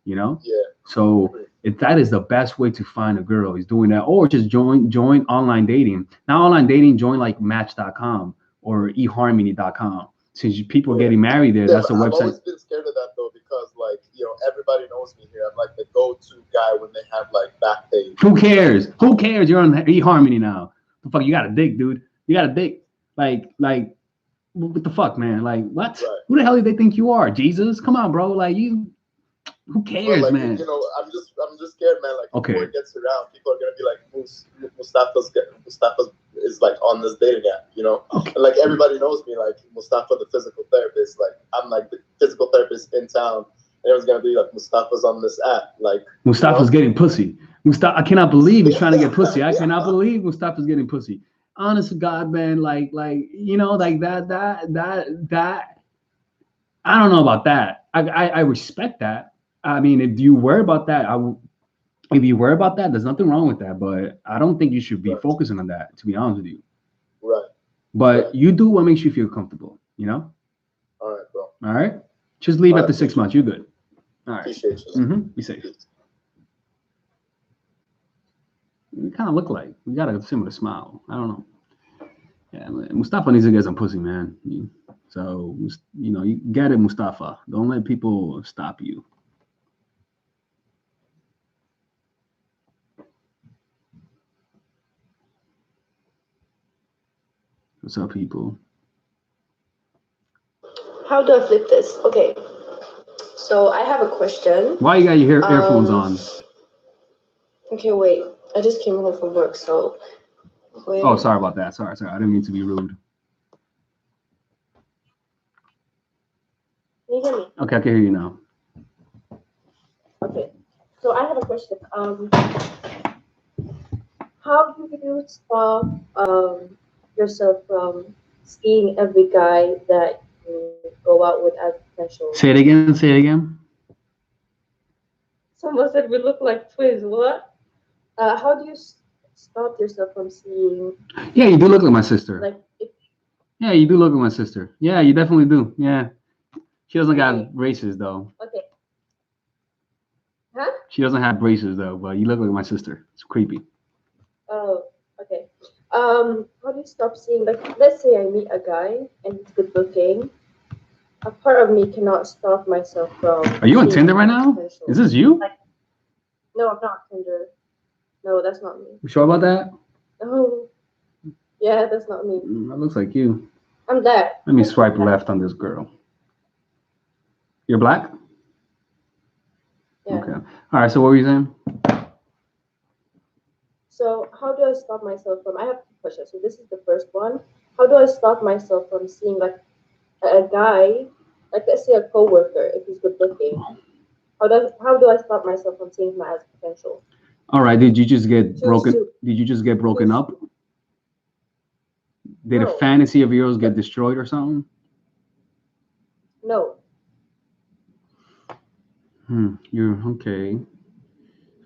You know. Yeah. So that is the best way to find a girl, is doing that, or just join online dating. Now online dating, join like Match.com or eHarmony.com. Since people are getting married there, that's a website. I've always been scared of that though, because like everybody knows me here. I'm like the go-to guy when they have like back pain. Who cares? Who cares? You're on eHarmony now. The fuck, you got a dick, dude. You got a dick. Like what the fuck, man? Like, what? Right. Who the hell do they think you are? Jesus? Come on, bro. Like, who cares, like, man? I'm just scared, man. Like, before it gets around, people are gonna be like, Mustafa is like on this dating app, Okay. And like everybody knows me, like Mustafa, the physical therapist. Like, I'm like the physical therapist in town. And everyone's gonna be like, Mustafa's on this app. Like, Mustafa's getting pussy. I cannot believe he's trying to get pussy. I cannot believe Mustafa's getting pussy. Honest to God, man, like that. I don't know about that. I respect that. I mean, if you worry about that, there's nothing wrong with that. But I don't think you should be focusing on that, to be honest with you. Right. But you do what makes you feel comfortable, All right, bro. All right. Just leave after 6 months. You're good. All right. Appreciate you. Be safe. We kind of look like we got a similar smile. I don't know. Yeah, Mustafa needs to get some pussy, man. So you get it, Mustafa. Don't let people stop you. What's up, people? How do I flip this? Okay. So I have a question. Why you got your earphones on? Okay, wait. I just came home from work, so wait. Oh, sorry about that. Sorry. I didn't mean to be rude. Can you hear me? Okay, I can hear you now. Okay. So I have a question. How do you stop yourself from seeing every guy that you go out with as potential? Say it again. Someone said we look like twins. What? How do you stop yourself from seeing? Yeah, you do look like my sister. Yeah, you do look like my sister. Yeah, you definitely do. Yeah. She doesn't got braces though. Okay. Huh? She doesn't have braces though, but you look like my sister. It's creepy. Oh, okay. How do you stop seeing, like, let's say I meet a guy and he's good looking. A part of me cannot stop myself from. Are you on Tinder right now? Potential. Is this you? No, I'm not on Tinder. No, that's not me. You sure about that? Oh, yeah, that's not me. That looks like you. I'm that. Let me swipe left on this girl. You're black? Yeah. Okay. All right. So what were you saying? So how do I stop myself from? I have two questions. So this is the first one. How do I stop myself from seeing like a guy, like let's say a coworker, if he's good looking? How do I stop myself from seeing him as potential? All right. Did you just get Choose broken? to. Did you just get broken Choose. up? Did a No. fantasy of yours get destroyed or something? No. You're okay.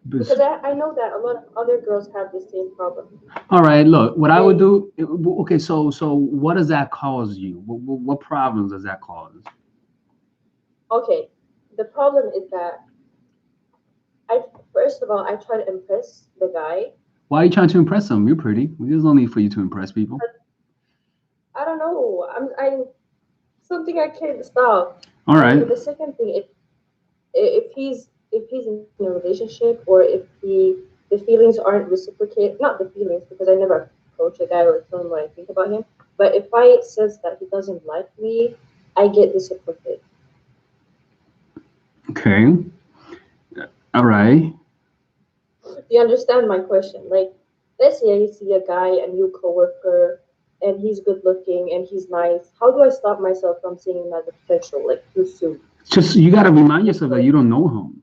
Because I know that a lot of other girls have the same problem. All right. Look, what I would do. Okay. So what does that cause you? What problems does that cause? Okay. The problem is that first of all, I try to impress the guy. Why are you trying to impress them? You're pretty. There's no need for you to impress people. I don't know. I'm something I can't stop. All right. And the second thing, if he's in a relationship, or if the feelings aren't reciprocated, not the feelings, because I never approach a guy or tell him what I think about him. But if I sense that he doesn't like me, I get disappointed. Okay. All right. Do you understand my question? Like, let's say you see a guy, a new coworker, and he's good looking and he's nice. How do I stop myself from seeing him as a potential, like, too soon? Just you got to remind yourself that you don't know him.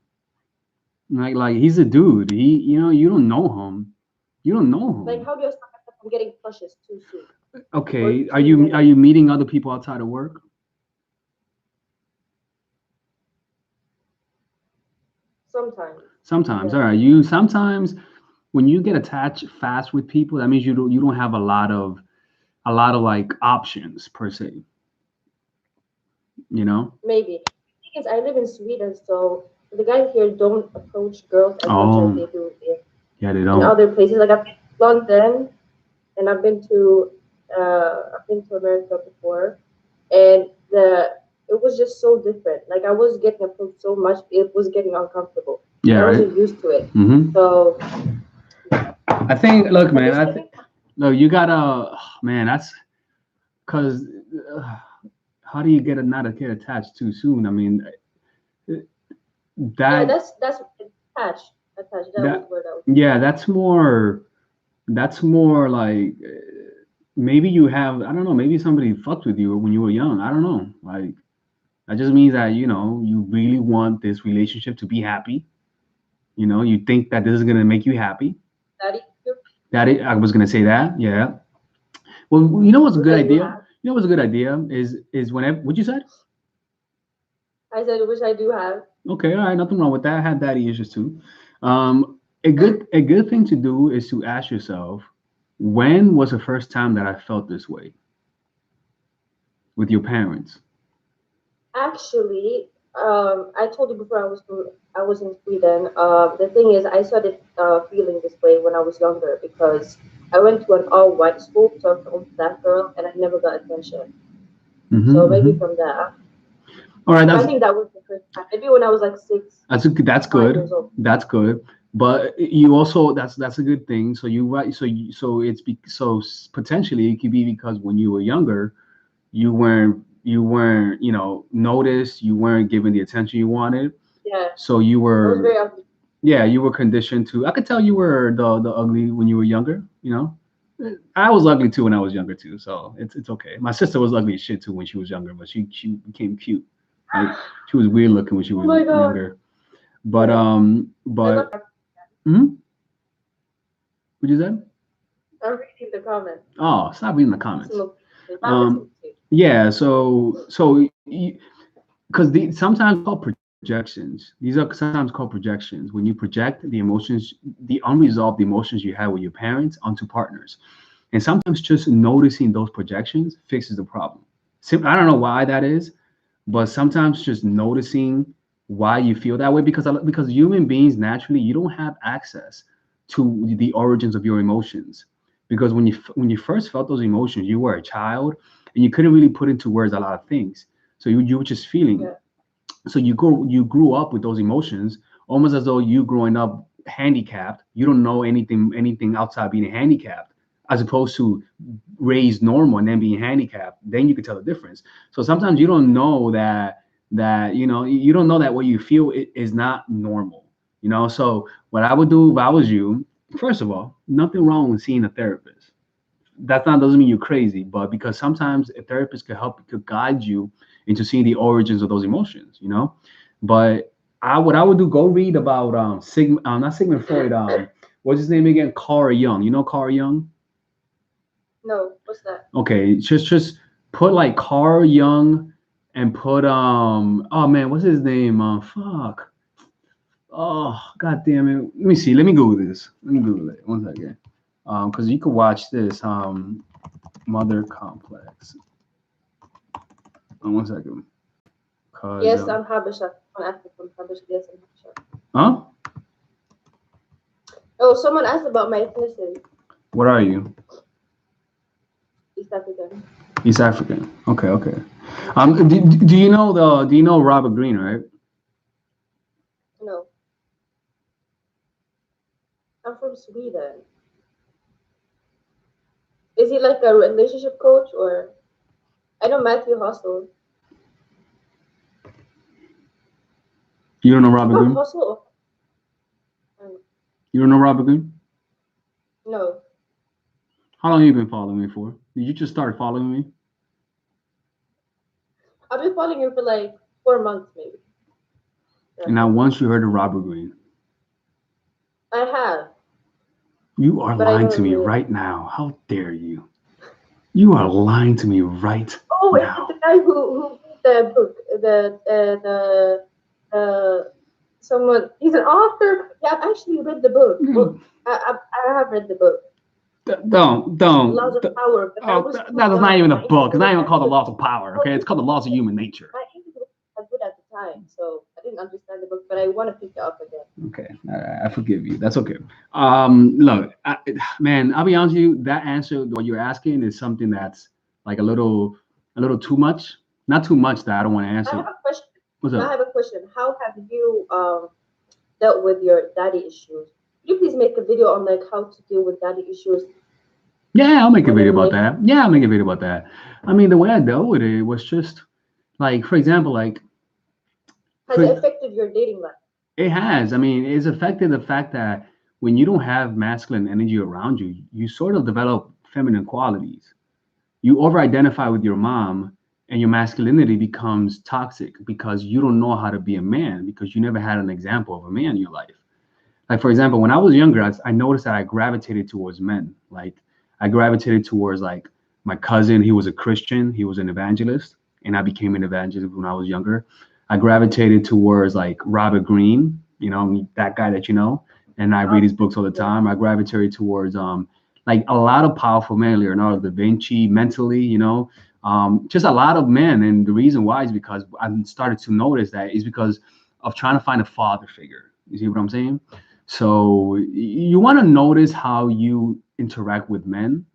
Like he's a dude. You don't know him. You don't know him. Like, how do I stop myself from getting crushes too soon? Okay. Are you meeting other people outside of work? Sometimes. Yeah. All right. You sometimes when you get attached fast with people, that means you don't have a lot of like options per se. Maybe. The thing is, I live in Sweden, so the guys here don't approach girls as much as they do Yeah, they in don't. other places. Like, I've been to London, and I've been to America before, and it was just so different. Like, I was getting approached so much, it was getting uncomfortable. Yeah, I right. wasn't used to it. Mm-hmm. So I think, look, man, look, you gotta, man, that's because how do you not get attached too soon? I mean, yeah, that that's attached. That was the word I was. yeah, that's more like maybe you have, I don't know, maybe somebody fucked with you when you were young. I don't know. Like that just means that you really want this relationship to be happy. You think that this is gonna make you happy. I was gonna say that. Yeah. Well, you know what's a good idea? You know what's a good idea is whenever. What you said? I said, which I do have. Okay, all right, nothing wrong with that. I had daddy issues too. A good thing to do is to ask yourself, when was the first time that I felt this way with your parents? Actually, I told you before I was in Sweden. The thing is, I started feeling this way when I was younger because I went to an all-white school, so I was the only black girl, and I never got attention. So maybe from that. All right, I think that was the first time. Maybe when I was like 6. That's good. That's good. But you also that's a good thing. So you right. So potentially it could be because when you were younger, you weren't noticed. You weren't given the attention you wanted. Yeah. So you were. I was very ugly. Yeah, you were conditioned to. I could tell you were the ugly when you were younger. I was ugly too when I was younger too. So it's okay. My sister was ugly as shit too when she was younger, but she became cute. Like she was weird looking when she was younger. But what you said? I'm reading the comments. Oh, stop reading the comments. Yeah, so because sometimes called projections. These are sometimes called projections. When you project the emotions, the unresolved emotions you have with your parents onto partners, and sometimes just noticing those projections fixes the problem. I don't know why that is, but sometimes just noticing why you feel that way because human beings naturally you don't have access to the origins of your emotions because when you first felt those emotions you were a child and you couldn't really put into words a lot of things, so you were just feeling it. So you grew up with those emotions almost as though you growing up handicapped. You don't know anything outside being handicapped, as opposed to raised normal and then being handicapped. Then you can tell the difference. So sometimes you don't know that you don't know that what you feel is not normal. So what I would do if I was you, first of all, nothing wrong with seeing a therapist. That doesn't mean you're crazy, but because sometimes a therapist could guide you into seeing the origins of those emotions. But what I would do, go read about not Sigmund Freud, what's his name again? Carl Jung. You know Carl Jung? No, what's that? Okay, just put like Carl Jung and put oh man, what's his name? Fuck. Oh god damn it. Let me see. Let me Google this. Let me Google it. One second. Because you can watch this. Mother Complex. One second. Yes, I'm Habesha. I'm African Habesha. Yes, I'm Habesha. Huh? Oh, someone asked about my ethnicity. What are you? East African. East African. Okay, okay. Do you know Robert Greene, right? No. I'm from Sweden. Is he like a relationship coach or? I know Matthew Hostel. You don't know Robert Greene? Hostel? You don't know Robert Greene? No. How long have you been following me for? Did you just start following me? I've been following you for like 4 months, maybe. And now once you heard of Robert Greene. I have. You are lying to me right now. How dare you? You are lying to me right now. Oh, is it the guy who the book? Someone, he's an author. Yeah, I've actually read the book. I have read the book. Don't. Laws of Power. That is not even a book. It's not even called the Laws of Power. Okay, it's called the Laws of Human Nature. My English was good at the time, so I didn't understand the book, but I want to pick it up again. Okay, I forgive you. That's okay. Look, man, I'll be honest with you. That answer, what you're asking, is something that's like a little too much. Not too much that I don't want to answer. I have a question. What's up? I have a question. How have you dealt with your daddy issues? Could you please make a video on like how to deal with daddy issues? Yeah, I'll make a video about that. Yeah, I'll make a video about that. I mean, the way I dealt with it was just like, for example, like. Has it affected your dating life? It has. I mean, it's affected the fact that when you don't have masculine energy around you, you sort of develop feminine qualities. You over-identify with your mom, and your masculinity becomes toxic because you don't know how to be a man because you never had an example of a man in your life. Like, for example, when I was younger, I noticed that I gravitated towards men. Like, I gravitated towards like my cousin. He was a Christian. He was an evangelist, and I became an evangelist when I was younger. I gravitated towards like Robert Greene, you know, that guy that you know, and I read his books all the time. I gravitated towards like a lot of powerful men, Leonardo da Vinci, mentally, you know, just a lot of men. And the reason why is because I started to notice that is because of trying to find a father figure. You see what I'm saying? So you want to notice how you interact with men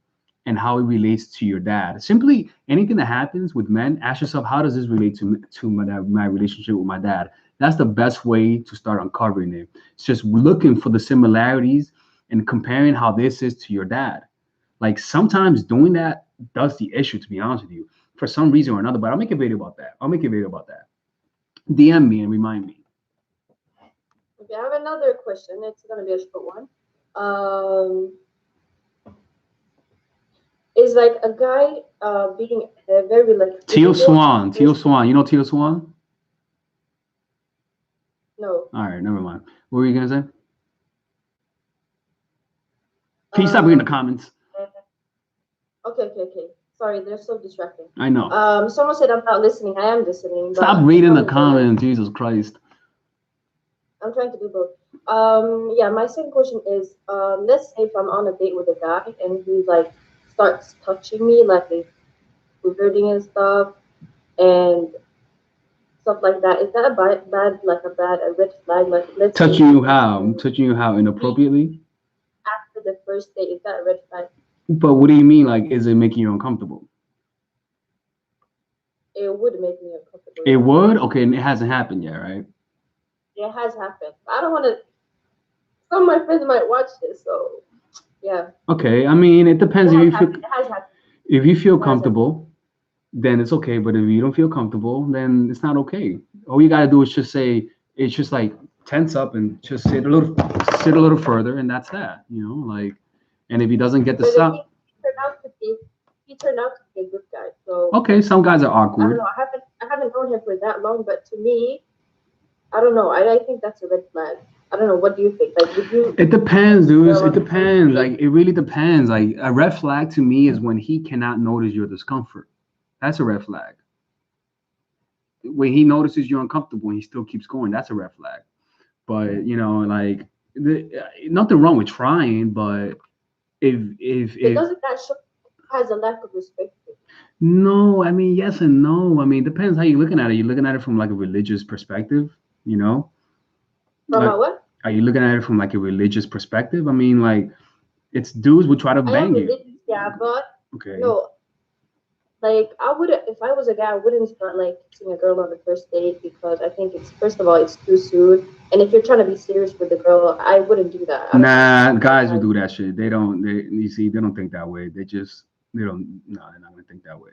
and how it relates to your dad. Simply anything that happens with men, ask yourself, how does this relate to my relationship with my dad? That's the best way to start uncovering it. It's just looking for the similarities and comparing how this is to your dad. Like sometimes doing that does the issue, to be honest with you, for some reason or another. But I'll make a video about that. DM me and remind me. Okay, I have another question. It's gonna be a short one. Is like a guy being very like Teal Swan. You know Teal Swan? No. All right, never mind. What were you gonna say? Can you stop reading the comments? Okay. Sorry, they're so distracting. I know. Someone said I'm not listening. I am listening. Stop reading the comments, Jesus Christ. I'm trying to do both. Yeah, my second question is, let's say if I'm on a date with a guy and he like starts touching me, like flirting and stuff, and stuff like that. Is that a red flag? Like, let's touching you how? Touching you how? Inappropriately? After the first date, is that a red flag? But what do you mean? Like, is it making you uncomfortable? It would make me uncomfortable. It would? Okay, and it hasn't happened yet, right? It has happened. I don't want to. Some of my friends might watch this, so yeah. Okay, I mean, it depends. It has happened. If you feel comfortable, then it's okay. But if you don't feel comfortable, then it's not okay. All you gotta do is just say, it's just like tense up and just sit a little further, and that's that. You know, like, and if he doesn't get the sound, he turned out to be a good guy. So okay, some guys are awkward. I don't know. I haven't known him for that long, but to me, I don't know. I think that's a red flag. I don't know. What do you think? Like, would you? It depends, dude. It depends. Like, it really depends. Like, a red flag to me is when he cannot notice your discomfort. That's a red flag. When he notices you're uncomfortable and he still keeps going, that's a red flag. But you know, like, nothing wrong with trying, but if doesn't that show has a lack of respect? no, I mean, yes and no. I mean, it depends how you're looking at it. You're looking at it from like a religious perspective, you know? From Like, a what? are you looking at it from like a religious perspective? I mean, like, it's dudes will try to I am bang you. religious, yeah, but Okay. no, like I would if I was a guy, I wouldn't start like kissing a girl on the first date because I think it's first of all it's too soon, and if you're trying to be serious with the girl, I wouldn't do that. Nah, guys will do that shit. They don't. You see, they don't think that way. They don't. No, they're not gonna think that way.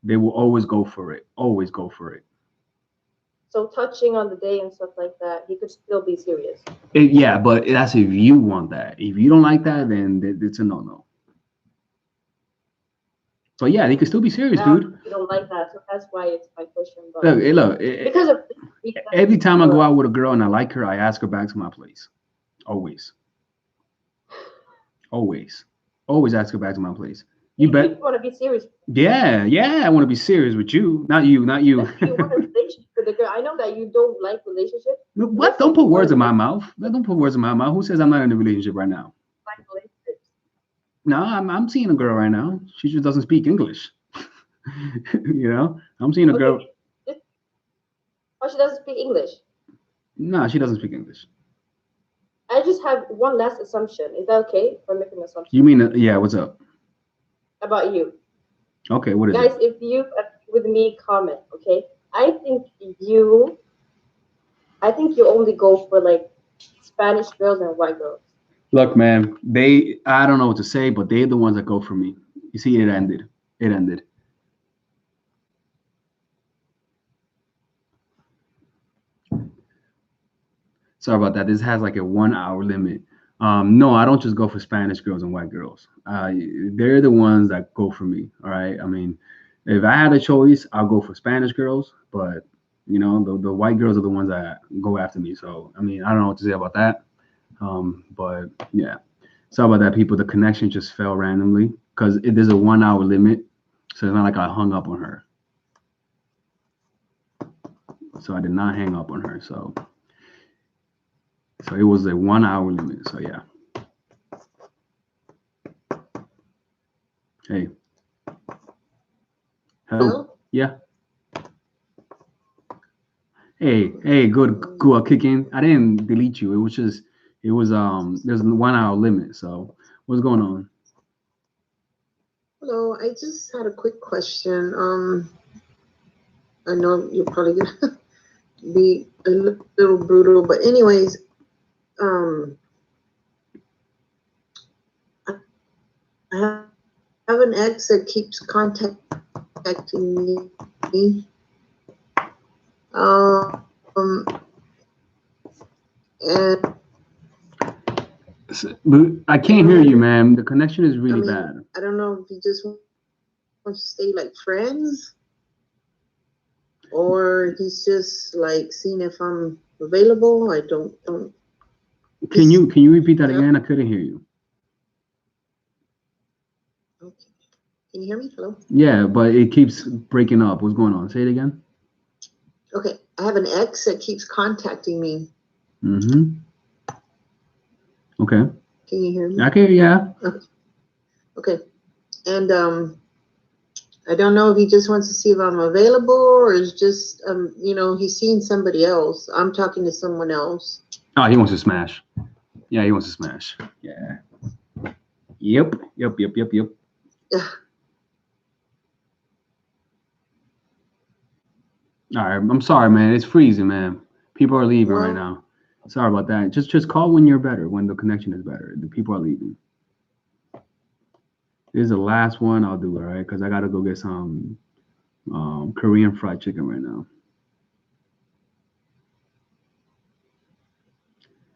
They will always go for it. Always go for it. So touching on the day and stuff like that, he could still be serious. Yeah, but that's if you want that. If you don't like that, then it's a no-no. So yeah, they could still be serious, dude. You don't like that, so that's why it's my question. But Look, because of every time I go out with a girl and I like her, I ask her back to my place. Always. Always ask her back to my place. You bet. You want to be serious. Yeah, I want to be serious with you, not you. You want a relationship with a girl. I know that you don't like relationships. What? Don't put words in my mouth. Don't put words in my mouth. Who says I'm not in a relationship right now? Like relationships. No, I'm seeing a girl right now. She just doesn't speak English. You know, I'm seeing a girl. Oh, she doesn't speak English. No, she doesn't speak English. I just have one last assumption. Is that okay? If I'm making an assumption. You mean yeah? What's up? About you. Okay, what is guys, it? if you with me, comment. Okay, I think you only go for like Spanish girls and white girls. Look, man, I don't know what to say, but they're the ones that go for me. You see, it ended. Sorry about that. This has like a 1 hour limit. No, I don't just go for Spanish girls and white girls. They're the ones that go for me. All right. I mean, if I had a choice, I'll go for Spanish girls, but you know, the white girls are the ones that go after me. So, I mean, I don't know what to say about that. But yeah, sorry about that, people. The connection just fell randomly because there's a 1 hour limit. So it's not like I hung up on her. So I did not hang up on her. So it was a 1 hour limit. So yeah. Hey. Hello? Yeah. Hey, good kicking. I didn't delete you. There's a 1 hour limit. So what's going on? Hello, I just had a quick question. I know you're probably gonna be a little brutal, but anyways, I have an ex that keeps contacting me. And I can't hear you, man. The connection is really bad. I don't know if he just wants to stay like friends, or he's just like seeing if I'm available. I don't. Can you repeat that again? I couldn't hear you. Okay. Can you hear me? Hello? Yeah, but it keeps breaking up. What's going on? Say it again. Okay. I have an ex that keeps contacting me. Mm-hmm. Okay. Can you hear me? I can, yeah. Okay. And I don't know if he just wants to see if I'm available, or is just he's seeing somebody else. I'm talking to someone else. Oh, he wants to smash. Yeah, he wants to smash. Yeah. Yep. All right, I'm sorry, man. It's freezing, man. People are leaving right now. Sorry about that. Just call when you're better, when the connection is better. The people are leaving. This is the last one I'll do, all right? Because I got to go get some Korean fried chicken right now.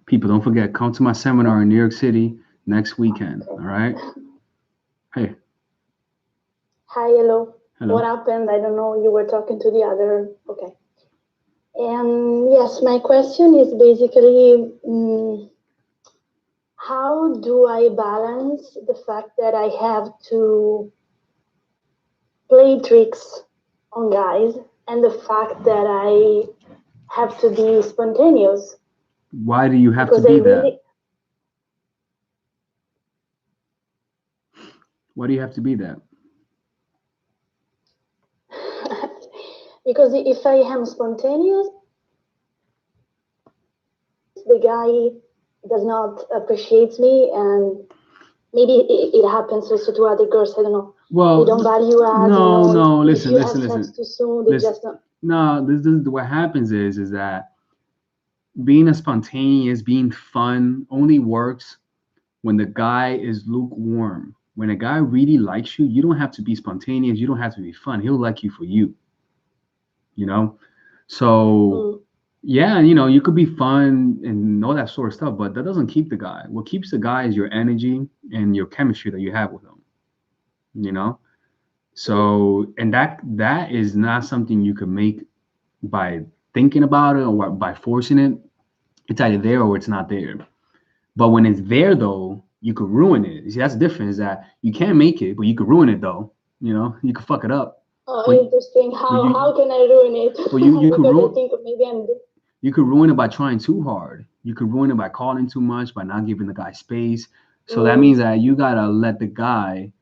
People, don't forget, come to my seminar in New York City next weekend, all right? Hey. Hi, hello. Hello. What happened? I don't know. You were talking to the other. Okay. And yes, my question is basically, how do I balance the fact that I have to play tricks on guys and the fact that I have to be spontaneous? Why do you have Because to be I that? really, Why do you have to be that? because if I am spontaneous, the guy does not appreciate me, and maybe it happens also to other girls. I don't know. Well, They don't value us. no, no. If Listen, you listen, have listen. sex too soon, they Listen. just don't. No, this is what happens is that being a spontaneous, being fun only works when the guy is lukewarm. When a guy really likes you, you don't have to be spontaneous. You don't have to be fun. He'll like you for you. You know, so yeah, you could be fun and all that sort of stuff, but that doesn't keep the guy. What keeps the guy is your energy and your chemistry that you have with him. You know, so and that is not something you can make by thinking about it or by forcing it. It's either there or it's not there. But when it's there, though, you could ruin it. See, that's the difference. Is that you can't make it, but you could ruin it, though. You could fuck it up. Oh, But interesting. but How can I ruin it? but you could Because I ruin think maybe I'm. you could ruin it by trying too hard. You could ruin it by calling too much, by not giving the guy space. So that means that you gotta let the guy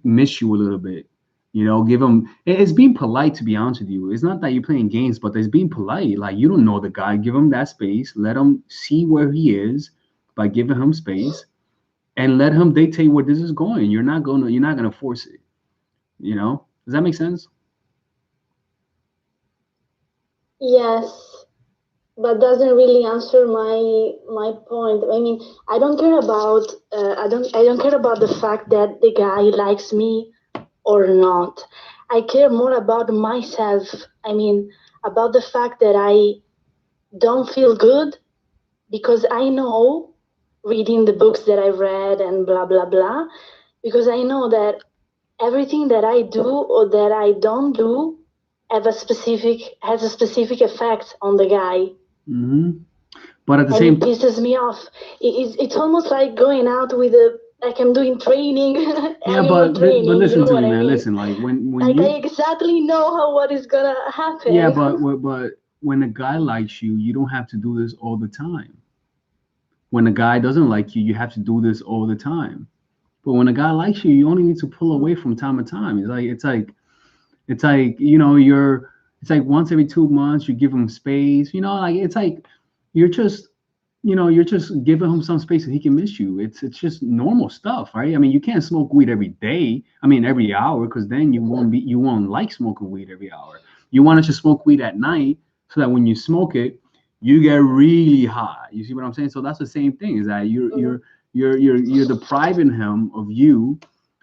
miss you a little bit. Give him. It's being polite, to be honest with you. It's not that you're playing games, but it's being polite. Like, you don't know the guy. Give him that space. Let him see where he is by giving him space, and let him dictate where this is going. You're not gonna force it. Does that make sense? Yes, but doesn't really answer my point. I mean, I don't care about the fact that the guy likes me or not. I care more about myself. I mean, about the fact that I don't feel good because I know, reading the books that I read and blah blah blah, because I know that everything that I do or that I don't do has a specific effect on the guy. But at the And same it pisses me off. It's almost like going out with like I'm doing training, yeah, animal training. but listen You know to what me, I man. mean? Listen, like when Like you I exactly know what is gonna happen. yeah, but when a guy likes you, you don't have to do this all the time. When a guy doesn't like you, you have to do this all the time. But when a guy likes you, you only need to pull away from time to time. It's like it's like once every 2 months you give him space. Like it's like you're just you're just giving him some space so he can miss you. It's just normal stuff, right? I mean, you can't smoke weed every day. I mean, every hour, because then you won't like smoking weed every hour. You want to just smoke weed at night so that when you smoke it, you get really high. You see what I'm saying? So that's the same thing. Is that you're depriving him of you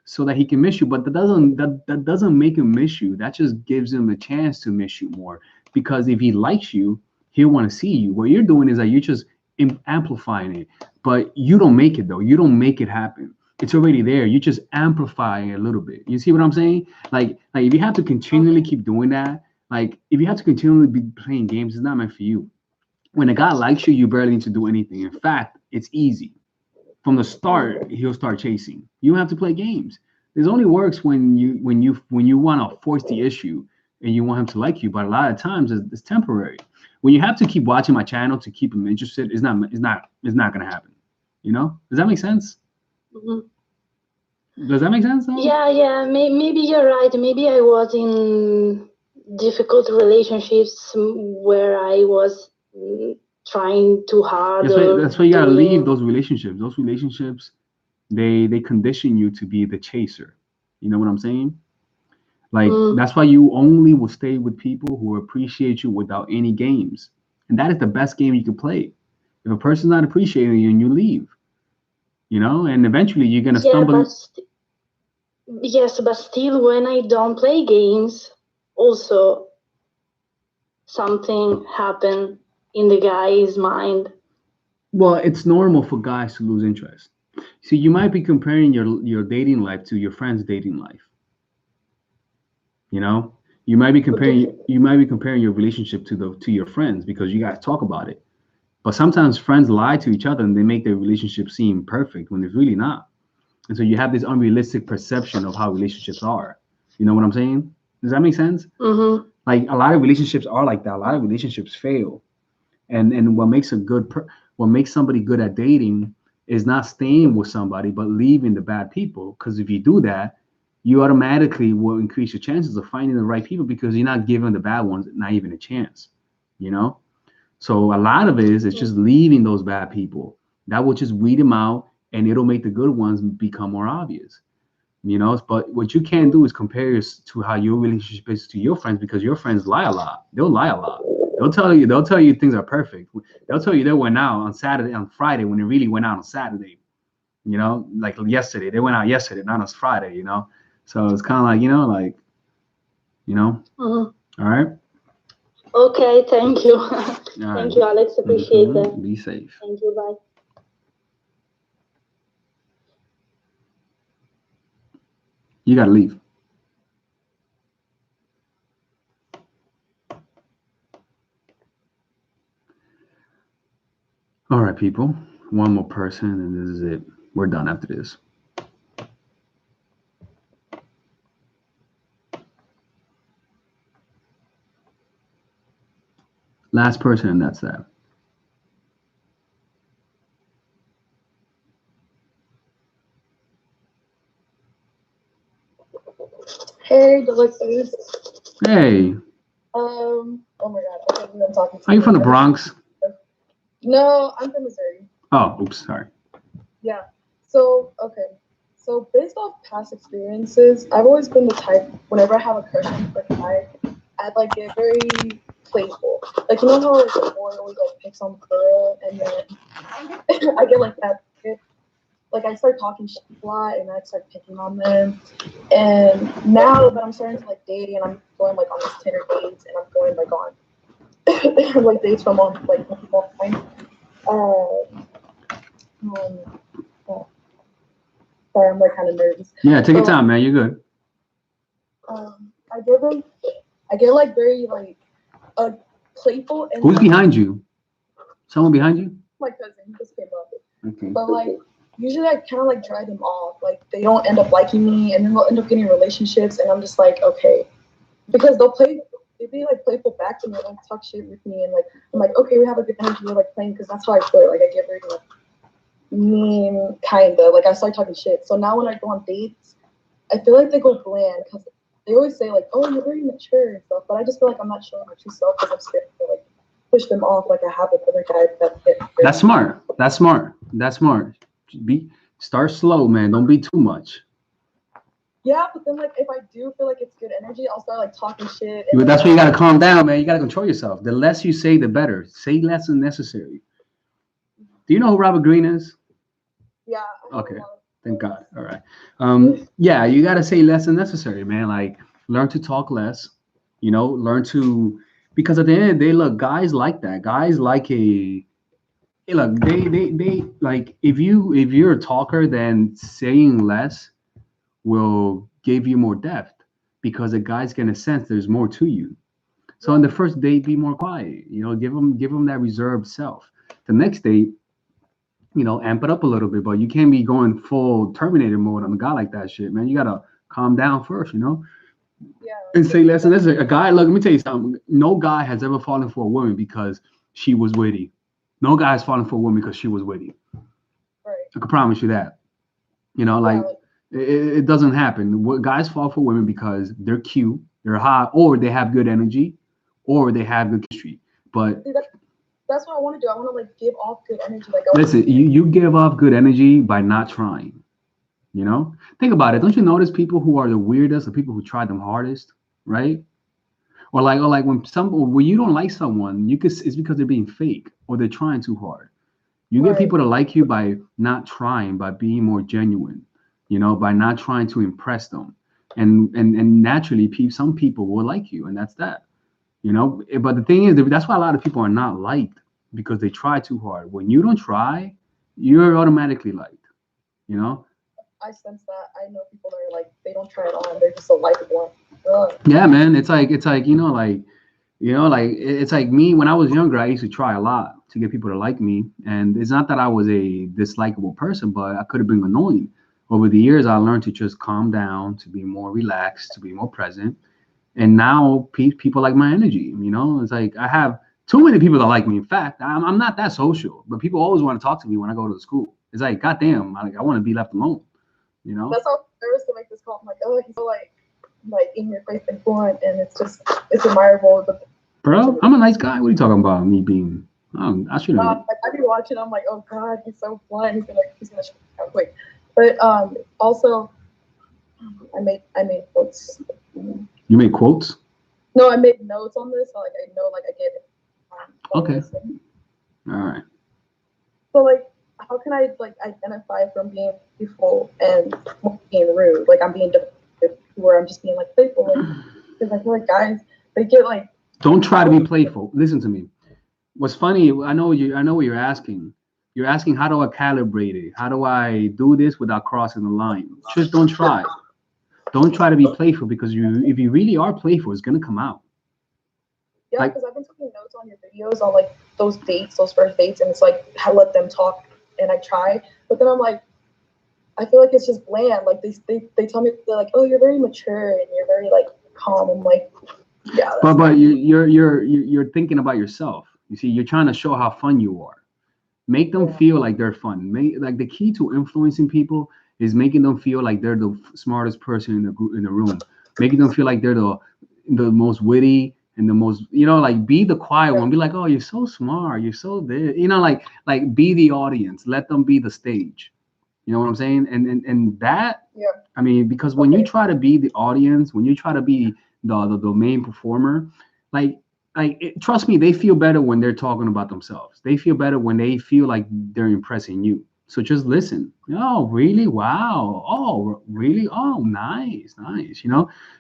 so that he can miss you. But that doesn't make him miss you. That just gives him a chance to miss you more. Because if he likes you, he'll want to see you. What you're doing is that you're just amplifying it, but you don't make it though. You don't make it happen. It's already there. You just amplify it a little bit. You see what I'm saying? Like if you have to continually keep doing that, like if you have to continually be playing games, it's not meant for you. When a guy likes you, you barely need to do anything. In fact, it's easy. From the start, he'll start chasing. You don't have to play games. This only works when you want to force the issue and you want him to like you. But a lot of times it's temporary. When you have to keep watching my channel to keep him interested, it's not gonna happen. Does that make sense? Does that make sense? Though? Yeah. Maybe you're right. Maybe I was in difficult relationships where I was trying too hard. That's why you gotta leave those relationships. Those relationships, they condition you to be the chaser. You know what I'm saying? Like that's why you only will stay with people who appreciate you without any games. And that is the best game you can play. If a person's not appreciating you and you leave, and eventually you're gonna stumble. Yes, but still when I don't play games, also something happened in the guy's mind. Well, it's normal for guys to lose interest. See, you might be comparing your dating life to your friend's dating life. You might be comparing your relationship to your friends because you guys talk about it. But sometimes friends lie to each other and they make their relationship seem perfect when it's really not. And so you have this unrealistic perception of how relationships are. You know what I'm saying? Does that make sense? Mm-hmm. Like a lot of relationships are like that. A lot of relationships fail. And what makes what makes somebody good at dating is not staying with somebody but leaving the bad people. Because if you do that, you automatically will increase your chances of finding the right people because you're not giving the bad ones not even a chance. You know? So a lot of it is it's just leaving those bad people. That will just weed them out and it'll make the good ones become more obvious. You know, but what you can't do is compare to how your relationship is to your friends because your friends lie a lot. They'll lie a lot. They'll tell you things are perfect. They'll tell you they went out on Saturday, on Friday when they really went out on Saturday. You know, like yesterday. They went out yesterday, not on Friday, you know. So it's kind of like, Mm-hmm. All right. Okay, thank you. Thank right. you, Alex. Appreciate that. Be safe. Thank you. Bye. You gotta leave. All right, people. One more person, and this is it. We're done after this. Last person, and that's that. Hey, Deluxes. Hey. Oh my God, I can't believe I'm talking to Are you from the Bronx? No, I'm from Missouri. Oh, oops, sorry. Yeah. So, okay. So, based off past experiences, I've always been the type, whenever I have a crush on a guy, I'd like get very playful. Like, you know how like a boy always like picks on the girl, and then I get like that. Like I start talking shit a lot, and I start picking on them. And now that I'm starting to like date, and I'm going like on these Tinder dates, and I'm going like on like dates from on like online. Sorry, I'm like kind of nervous. Yeah, take your time, man. You're good. I get like very like playful. And who's behind you? Someone behind you? My cousin. He just came up. Okay. But like usually I kind of like drive them off. Like they don't end up liking me, and then they'll end up getting relationships, and I'm just like, okay, because they be like playful back to me, like talk shit with me, and like I'm like, okay, we have a good energy, we're like playing, because that's how I feel. Like I get very like mean, kind of like I start talking shit. So now when I go on dates, I feel like they go bland because they always say like, oh, you're very mature and stuff, but I just feel like I'm not showing my true self because I'm scared to like push them off like I have with other guys that fit. That's smart. That's smart. That's smart. Start slow, man. Don't be too much. Yeah, but then like if I do feel like it's good energy, I'll start like talking shit. But that's why you gotta calm down, man. You gotta control yourself. The less you say, the better. Say less than necessary. Do you know who Robert Greene is? Yeah. Okay. Thank God. All right. Yeah, you gotta say less than necessary, man. Like learn to talk less. You know, learn to, because at the end of the day, look, guys like that. Guys like look, they like if you're a talker, then saying less will give you more depth because a guy's gonna sense there's more to you. So on the first date, be more quiet. You know, give them that reserved self. The next date, you know, amp it up a little bit, but you can't be going full Terminator mode on a guy like that shit, man. You gotta calm down first, you know. Yeah. And say less. And this is a guy. Look, let me tell you something. No guy has ever fallen for a woman because she was witty. No guy has fallen for a woman because she was witty. Right. I can promise you that. You know, like it doesn't happen. Guys fall for women because they're cute, they're hot, or they have good energy, or they have good chemistry. But that's what I want to do. I want to like give off good energy. Like listen, you give off good energy by not trying. You know, think about it. Don't you notice people who are the weirdest, the people who try them hardest, right? Or like when you don't like someone, it's because they're being fake or they're trying too hard. You get people to like you by not trying, by being more genuine, you know, by not trying to impress them. And naturally, some people will like you, and that's that, you know. But the thing is, that's why a lot of people are not liked, because they try too hard. When you don't try, you're automatically liked, you know. I sense that. I know people that are like, they don't try it on. They're just so likable. Yeah, man. It's like it's like me when I was younger. I used to try a lot to get people to like me, and it's not that I was a dislikable person, but I could have been annoying. Over the years, I learned to just calm down, to be more relaxed, to be more present, and now people like my energy. It's like I have too many people that like me. In fact, I'm not that social, but people always want to talk to me when I go to the school. It's like, goddamn, I want to be left alone. That's how nervous to make this call. I'm like, oh, he's so like in your face and blunt, and it's admirable. But bro, I'm a nice guy. What are you talking about? Me being, I shouldn't. Like I be watching. I'm like, oh god, he's so blunt. He's gonna shoot me out quick. But also, I made quotes. You made quotes? No, I made notes on this. So like I know, like I get it. Okay. All right. So like, how can I like identify from being playful and being rude? Like I'm being defensive, where I'm just being like playful. Because I feel like guys, they get like. Don't try to be playful. Listen to me. What's funny? I know what you're asking. You're asking, how do I calibrate it? How do I do this without crossing the line? Just don't try. Don't try to be playful, because if you really are playful, it's gonna come out. Yeah, because I've been taking notes on your videos on like those dates, those first dates, and it's like I let them talk and I try, but then I'm like, I feel like it's just bland. Like they tell me, they're like, oh, you're very mature and you're very like calm. I'm like, yeah. But you're thinking about yourself. You see, you're trying to show how fun you are. Make them feel like they're fun. Like the key to influencing people is making them feel like they're the smartest person in the room, making them feel like they're the most witty and the most, like be the quiet one. Be like, oh, you're so smart, you're so this, like be the audience. Let them be the stage. You know what I'm saying? And that, I mean, because when you try to be the audience, when you try to be the main performer, trust me, they feel better when they're talking about themselves. They feel better when they feel like they're impressing you. So just listen. Oh, really? Wow. Oh, really? Oh, nice.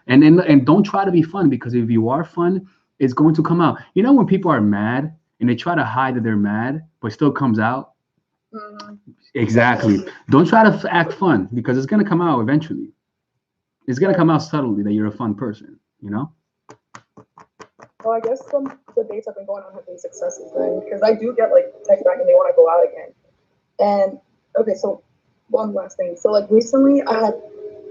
And don't try to be fun, because if you are fun, it's going to come out. When people are mad and they try to hide that they're mad, but still comes out. Mm-hmm. Exactly. Don't try to act fun, because it's going to come out eventually. It's going to come out subtly that you're a fun person, Well, I guess the dates I've been going on have been successes then, because I do get like text back and they want to go out again. And okay, so one last thing. So like recently I had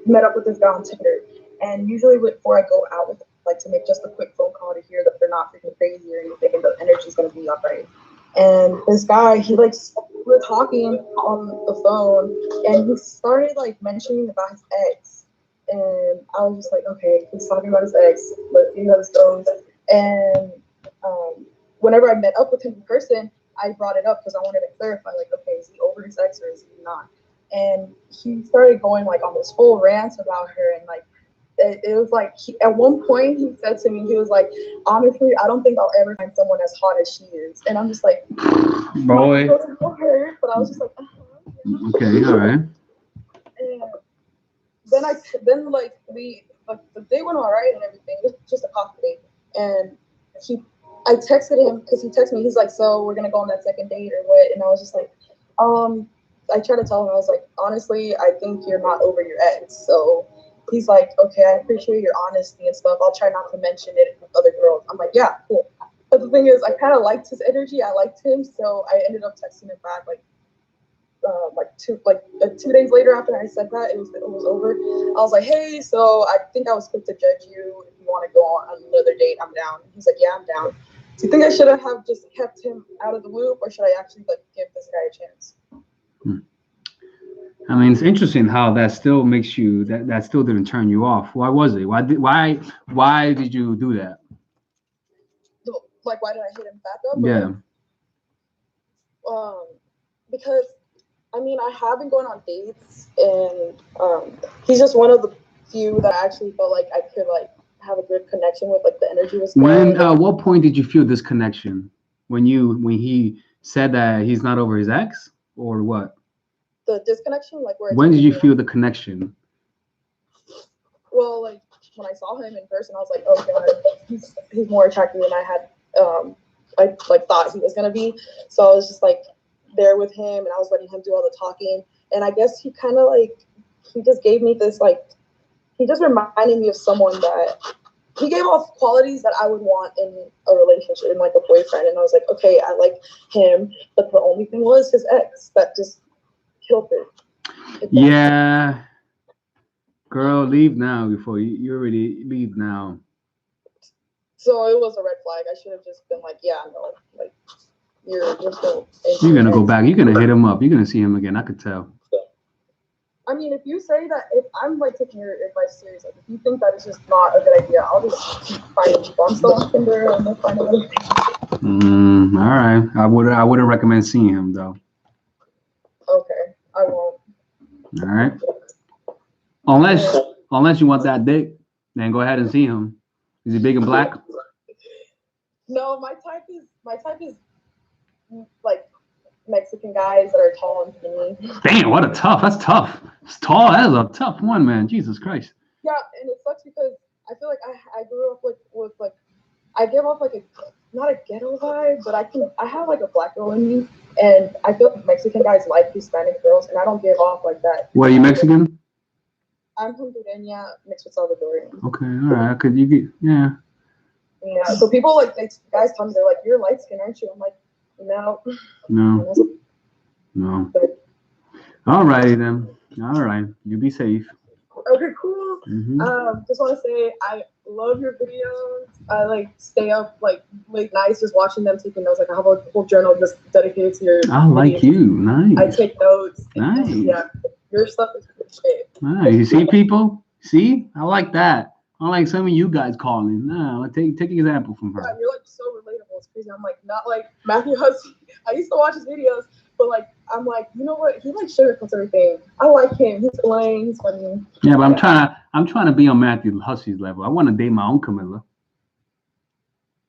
met up with this guy on Tinder, and usually before I go out with them, like to make just a quick phone call to hear that they're not freaking crazy or anything and the energy's gonna be alright. And this guy, we're talking on the phone and he started like mentioning about his ex. And I was just like, okay, he's talking about his ex, let's see how this goes. And whenever I met up with him in person, I brought it up because I wanted to clarify, like, okay, is he over his ex or is he not? And he started going like on this whole rant about her, and like it was like at one point he said to me, he was like, honestly, I don't think I'll ever find someone as hot as she is. And I'm just like, boy. But I was just like, okay, all right. And then the day went all right and everything. It was just a coffee date, and I texted him because he texted me. He's like, so we're gonna go on that second date or what? And I was just like, I tried to tell him, I was like, honestly, I think you're not over your ex. So he's like, okay, I appreciate your honesty and stuff. I'll try not to mention it with other girls. I'm like, yeah, cool. But the thing is, I kind of liked his energy. I liked him, so I ended up texting him back like 2 days later after I said that, it was over. I was like, hey, so I think I was quick to judge you. If you want to go on another date, I'm down. He's like, yeah, I'm down. Do you think I should have just kept him out of the loop, or should I actually like give this guy a chance? I mean, it's interesting how that still makes you that still didn't turn you off. Why was it? Why did you do that? Like, why did I hit him back up? Yeah. Because I mean, I have been going on dates, and he's just one of the few that I actually felt like I could like have a good connection with. Like the energy was good. When what point did you feel this connection? When he said that he's not over his ex, or what? The disconnection, like where? When did you feel the connection? Well, like when I saw him in person, I was like, oh god, he's more attractive than I had. I like thought he was gonna be. So I was just like there with him, and I was letting him do all the talking. And I guess he kind of like he just gave me this, like, he just reminded me of someone that he gave off qualities that I would want in a relationship, in like a boyfriend. And I was like, okay, I like him, but the only thing was his ex that just killed it. Yeah. Girl, leave now before you already leave now. So it was a red flag. I should have just been like, yeah, no, like, you're still. You're gonna go back. You're gonna hit him up. You're gonna see him again. I could tell. I mean, if you say that, if I'm like taking your advice seriously, if you think that it's just not a good idea, I'll just keep finding people. I'm still on Tinder and I'll find other things. All right. I wouldn't recommend seeing him though. Okay, I won't. All right. Unless you want that dick, then go ahead and see him. Is he big and black? No, my type is like Mexican guys that are tall and skinny. Damn, that's tough. It's tall. That is a tough one, man. Jesus Christ. Yeah, and it sucks because I feel like I grew up with I give off like not a ghetto vibe, but I have like a black girl in me, and I feel like Mexican guys like Hispanic girls, and I don't give off like that. What, are you Mexican? I'm Hondureña mixed with Salvadorian. Okay, all right. Could you get Yeah, so people like guys tell me, they're like, "You're light skinned, aren't you?" I'm like, no. All righty then. All right, you be safe. Okay, cool. Just want to say I love your videos. I like stay up like late nights just watching them, taking notes. Like I have a whole journal just dedicated to your I like videos. you. Nice. I take notes. Nice. Yeah, your stuff is good shit. Nice. You see people? See? I like that. I like some of you guys calling. No, take example from her. Yeah, you're like so relatable. It's crazy. I'm like not like Matthew Hussey. I used to watch his videos, but like I'm like, you know what? He like sugarcoats everything. I like him. He's playing. He's funny. Yeah, but I'm trying to be on Matthew Hussey's level. I want to date my own Camilla.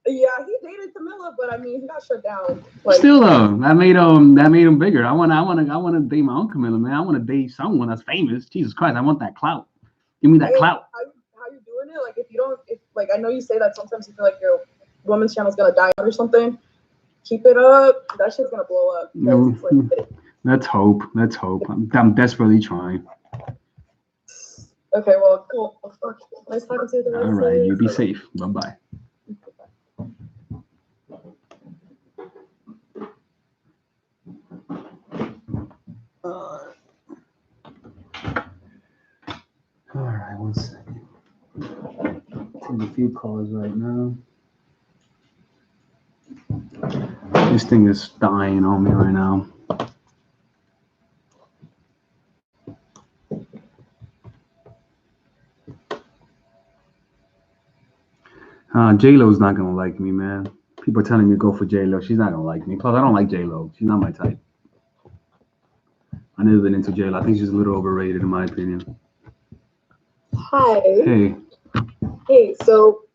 Yeah, he dated Camilla, but I mean, he got shut down. Like, still though, that made him bigger. I want to date my own Camilla, man. I want to date someone that's famous. Jesus Christ, I want that clout. Give me that clout. How you doing it? Like if like I know you say that sometimes you feel like your woman's channel's gonna die out or something. Keep it up. That shit's gonna blow up. Let's hope. I'm desperately trying. Okay, well, cool. Nice talking to you. All right, you be safe. Bye-bye. All right, 1 second. Take a few calls right now. This thing is dying on me right now. J-Lo's not gonna like me, man. People are telling me to go for J-Lo. She's not gonna like me. Plus, I don't like J-Lo. She's not my type. I never been into J-Lo. I think she's a little overrated, in my opinion. Hi. Hey. Hey. So,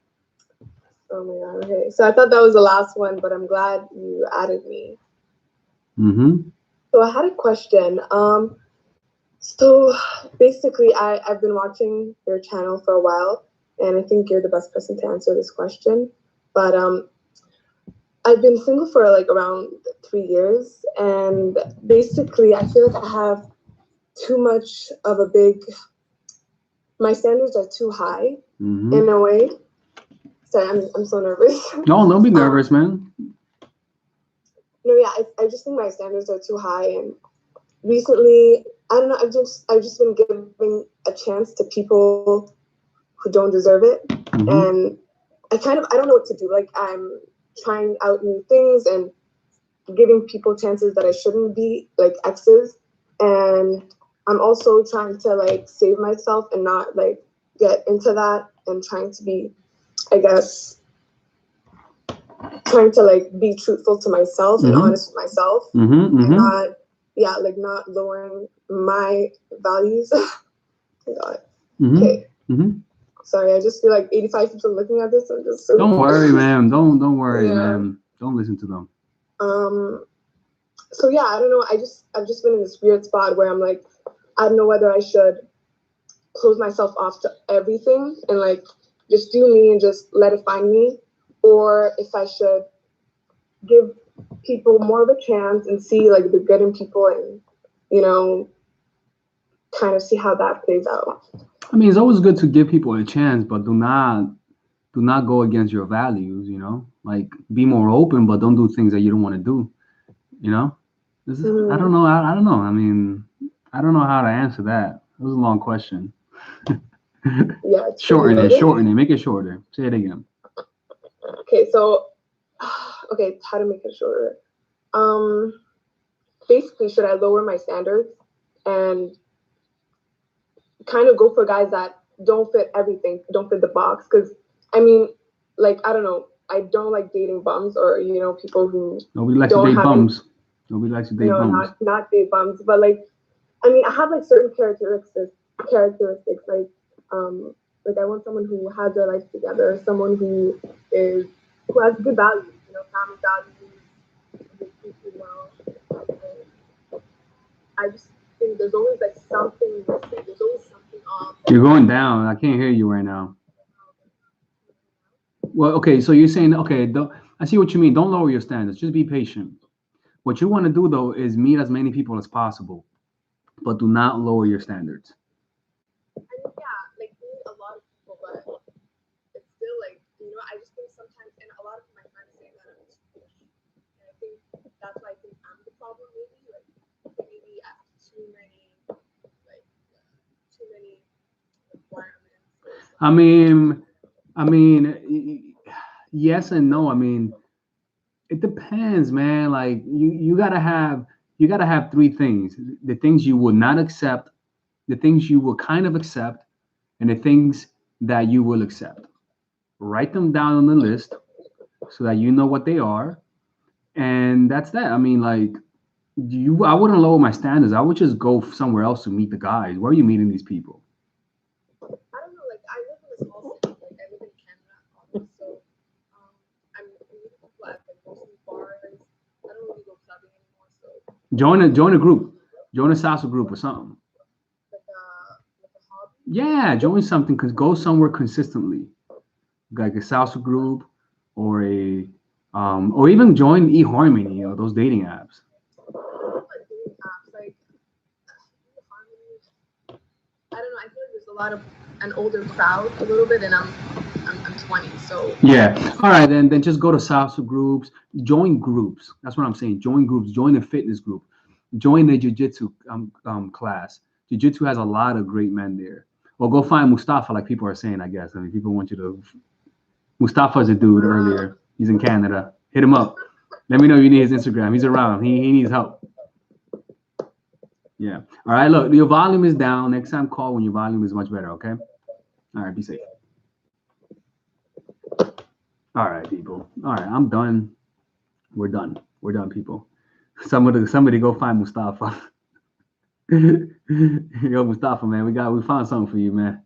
oh my god. Okay. So I thought that was the last one, but I'm glad you added me. So I had a question. So basically, I've been watching your channel for a while, and I think you're the best person to answer this question. But I've been single for like around 3 years, and basically I feel like I have too much of a my standards are too high in a way. Sorry, I'm so nervous. No, don't be nervous, man. No, yeah, I just think my standards are too high, and recently, I don't know, I've just been giving a chance to people who don't deserve it, and I don't know what to do. Like I'm trying out new things and giving people chances that I shouldn't be, like exes, and I'm also trying to like save myself and not like get into that, and trying to be, I guess, trying to like be truthful to myself and honest with myself, and not lowering my values. God. Okay. Sorry, I just feel like 85 people looking at this. I'm just so don't worry, man. Don't worry, man. Don't listen to them. So yeah, I don't know. I've just been in this weird spot where I'm like, I don't know whether I should close myself off to everything and like just do me and just let it find me, or if I should give people more of a chance and see like the good in people and, you know, kind of see how that plays out. I mean, it's always good to give people a chance, but do not go against your values, you know? Like, be more open, but don't do things that you don't want to do, you know? I don't know. I don't know. I mean, I don't know how to answer that. It was a long question. Yeah. Shorten it. Make it shorter. Say it again. Okay, so, okay, how to make it shorter? Basically, should I lower my standards and kind of go for guys that don't fit everything, don't fit the box? Because, I mean, like, I don't know, I don't like dating bums or, you know, people who Nobody likes to date bums. Nobody likes to date bums. Not date bums, but like, I mean, I have like certain characteristics, like I want someone who has their life together, someone who has good values, you know, family values, who treats you well. And I just think there's always like something missing. There's always something off. You're going down. I can't hear you right now. Well, okay, so you're saying, okay, I see what you mean. Don't lower your standards. Just be patient. What you want to do, though, is meet as many people as possible, but do not lower your standards. I mean, yeah, like meet a lot of people, but it's still like, you know, I just think sometimes, and a lot of my friends say that I'm too pushy, and I think that's why I think I'm the problem. Maybe I have too many requirements. I mean, yes and no. I mean, it depends, man. Like you gotta have three things: the things you will not accept, the things you will kind of accept, and the things that you will accept. Write them down on the list so that you know what they are, and that's that. I mean, like I wouldn't lower my standards. I would just go somewhere else to meet the guys. Where are you meeting these people? I don't know. Like I live in a small city. Like I live in Canada, so I'm meeting people at like mostly bars. I don't really go clubbing anymore. So join a group, join a salsa group or something. Like a hobby. Yeah, join something. Go somewhere consistently, like a salsa group or or even join eHarmony. You know, those dating apps. I don't know. I feel like there's a lot of an older crowd a little bit, and I'm 20, so yeah. All right, then just go to salsa groups. Join groups. That's what I'm saying. Join groups. Join a fitness group. Join the jiu-jitsu class. Jiu-jitsu has a lot of great men there. Or go find Mustafa, like people are saying. I guess. I mean, people want you to. Mustafa's a dude earlier. He's in Canada. Hit him up. Let me know if you need his Instagram. He's around. He needs help. Yeah. All right. Look, your volume is down. Next time, call when your volume is much better. Okay. All right. Be safe. All right, people. All right. I'm done. We're done. We're done, people. Somebody go find Mustafa. Yo, Mustafa, man. We found something for you, man.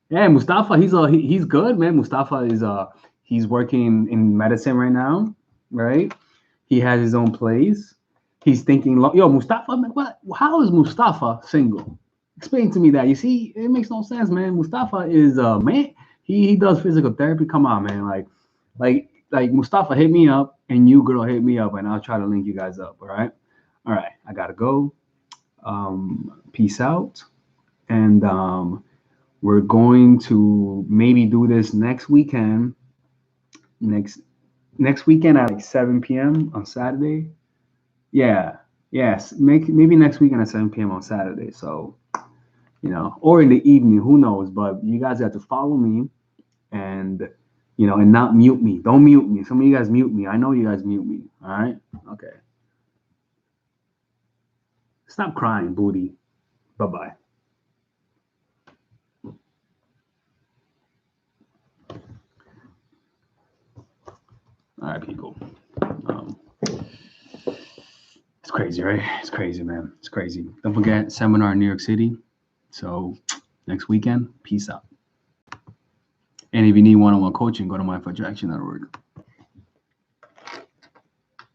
Yeah, Mustafa. He's good, man. Mustafa is he's working in medicine right now, right? He has his own place. He's thinking, yo, Mustafa, man, what? How is Mustafa single? Explain to me that. You see, it makes no sense, man. Mustafa is man. He does physical therapy. Come on, man. Like Mustafa, hit me up, and you, girl, hit me up, and I'll try to link you guys up. All right. I gotta go. Peace out, and we're going to maybe do this next weekend. Next weekend at like 7 p.m. on Saturday. Yeah. Yes. Maybe next weekend at 7 p.m. on Saturday. So, you know, or in the evening, who knows? But you guys have to follow me and, you know, and not mute me. Don't mute me. Some of you guys mute me. I know you guys mute me. All right. Okay. Stop crying, booty. Bye-bye. All right, people. It's crazy, right? It's crazy, man. It's crazy. Don't forget, seminar in New York City. So next weekend, peace out. And if you need one-on-one coaching, go to mindfulness.org.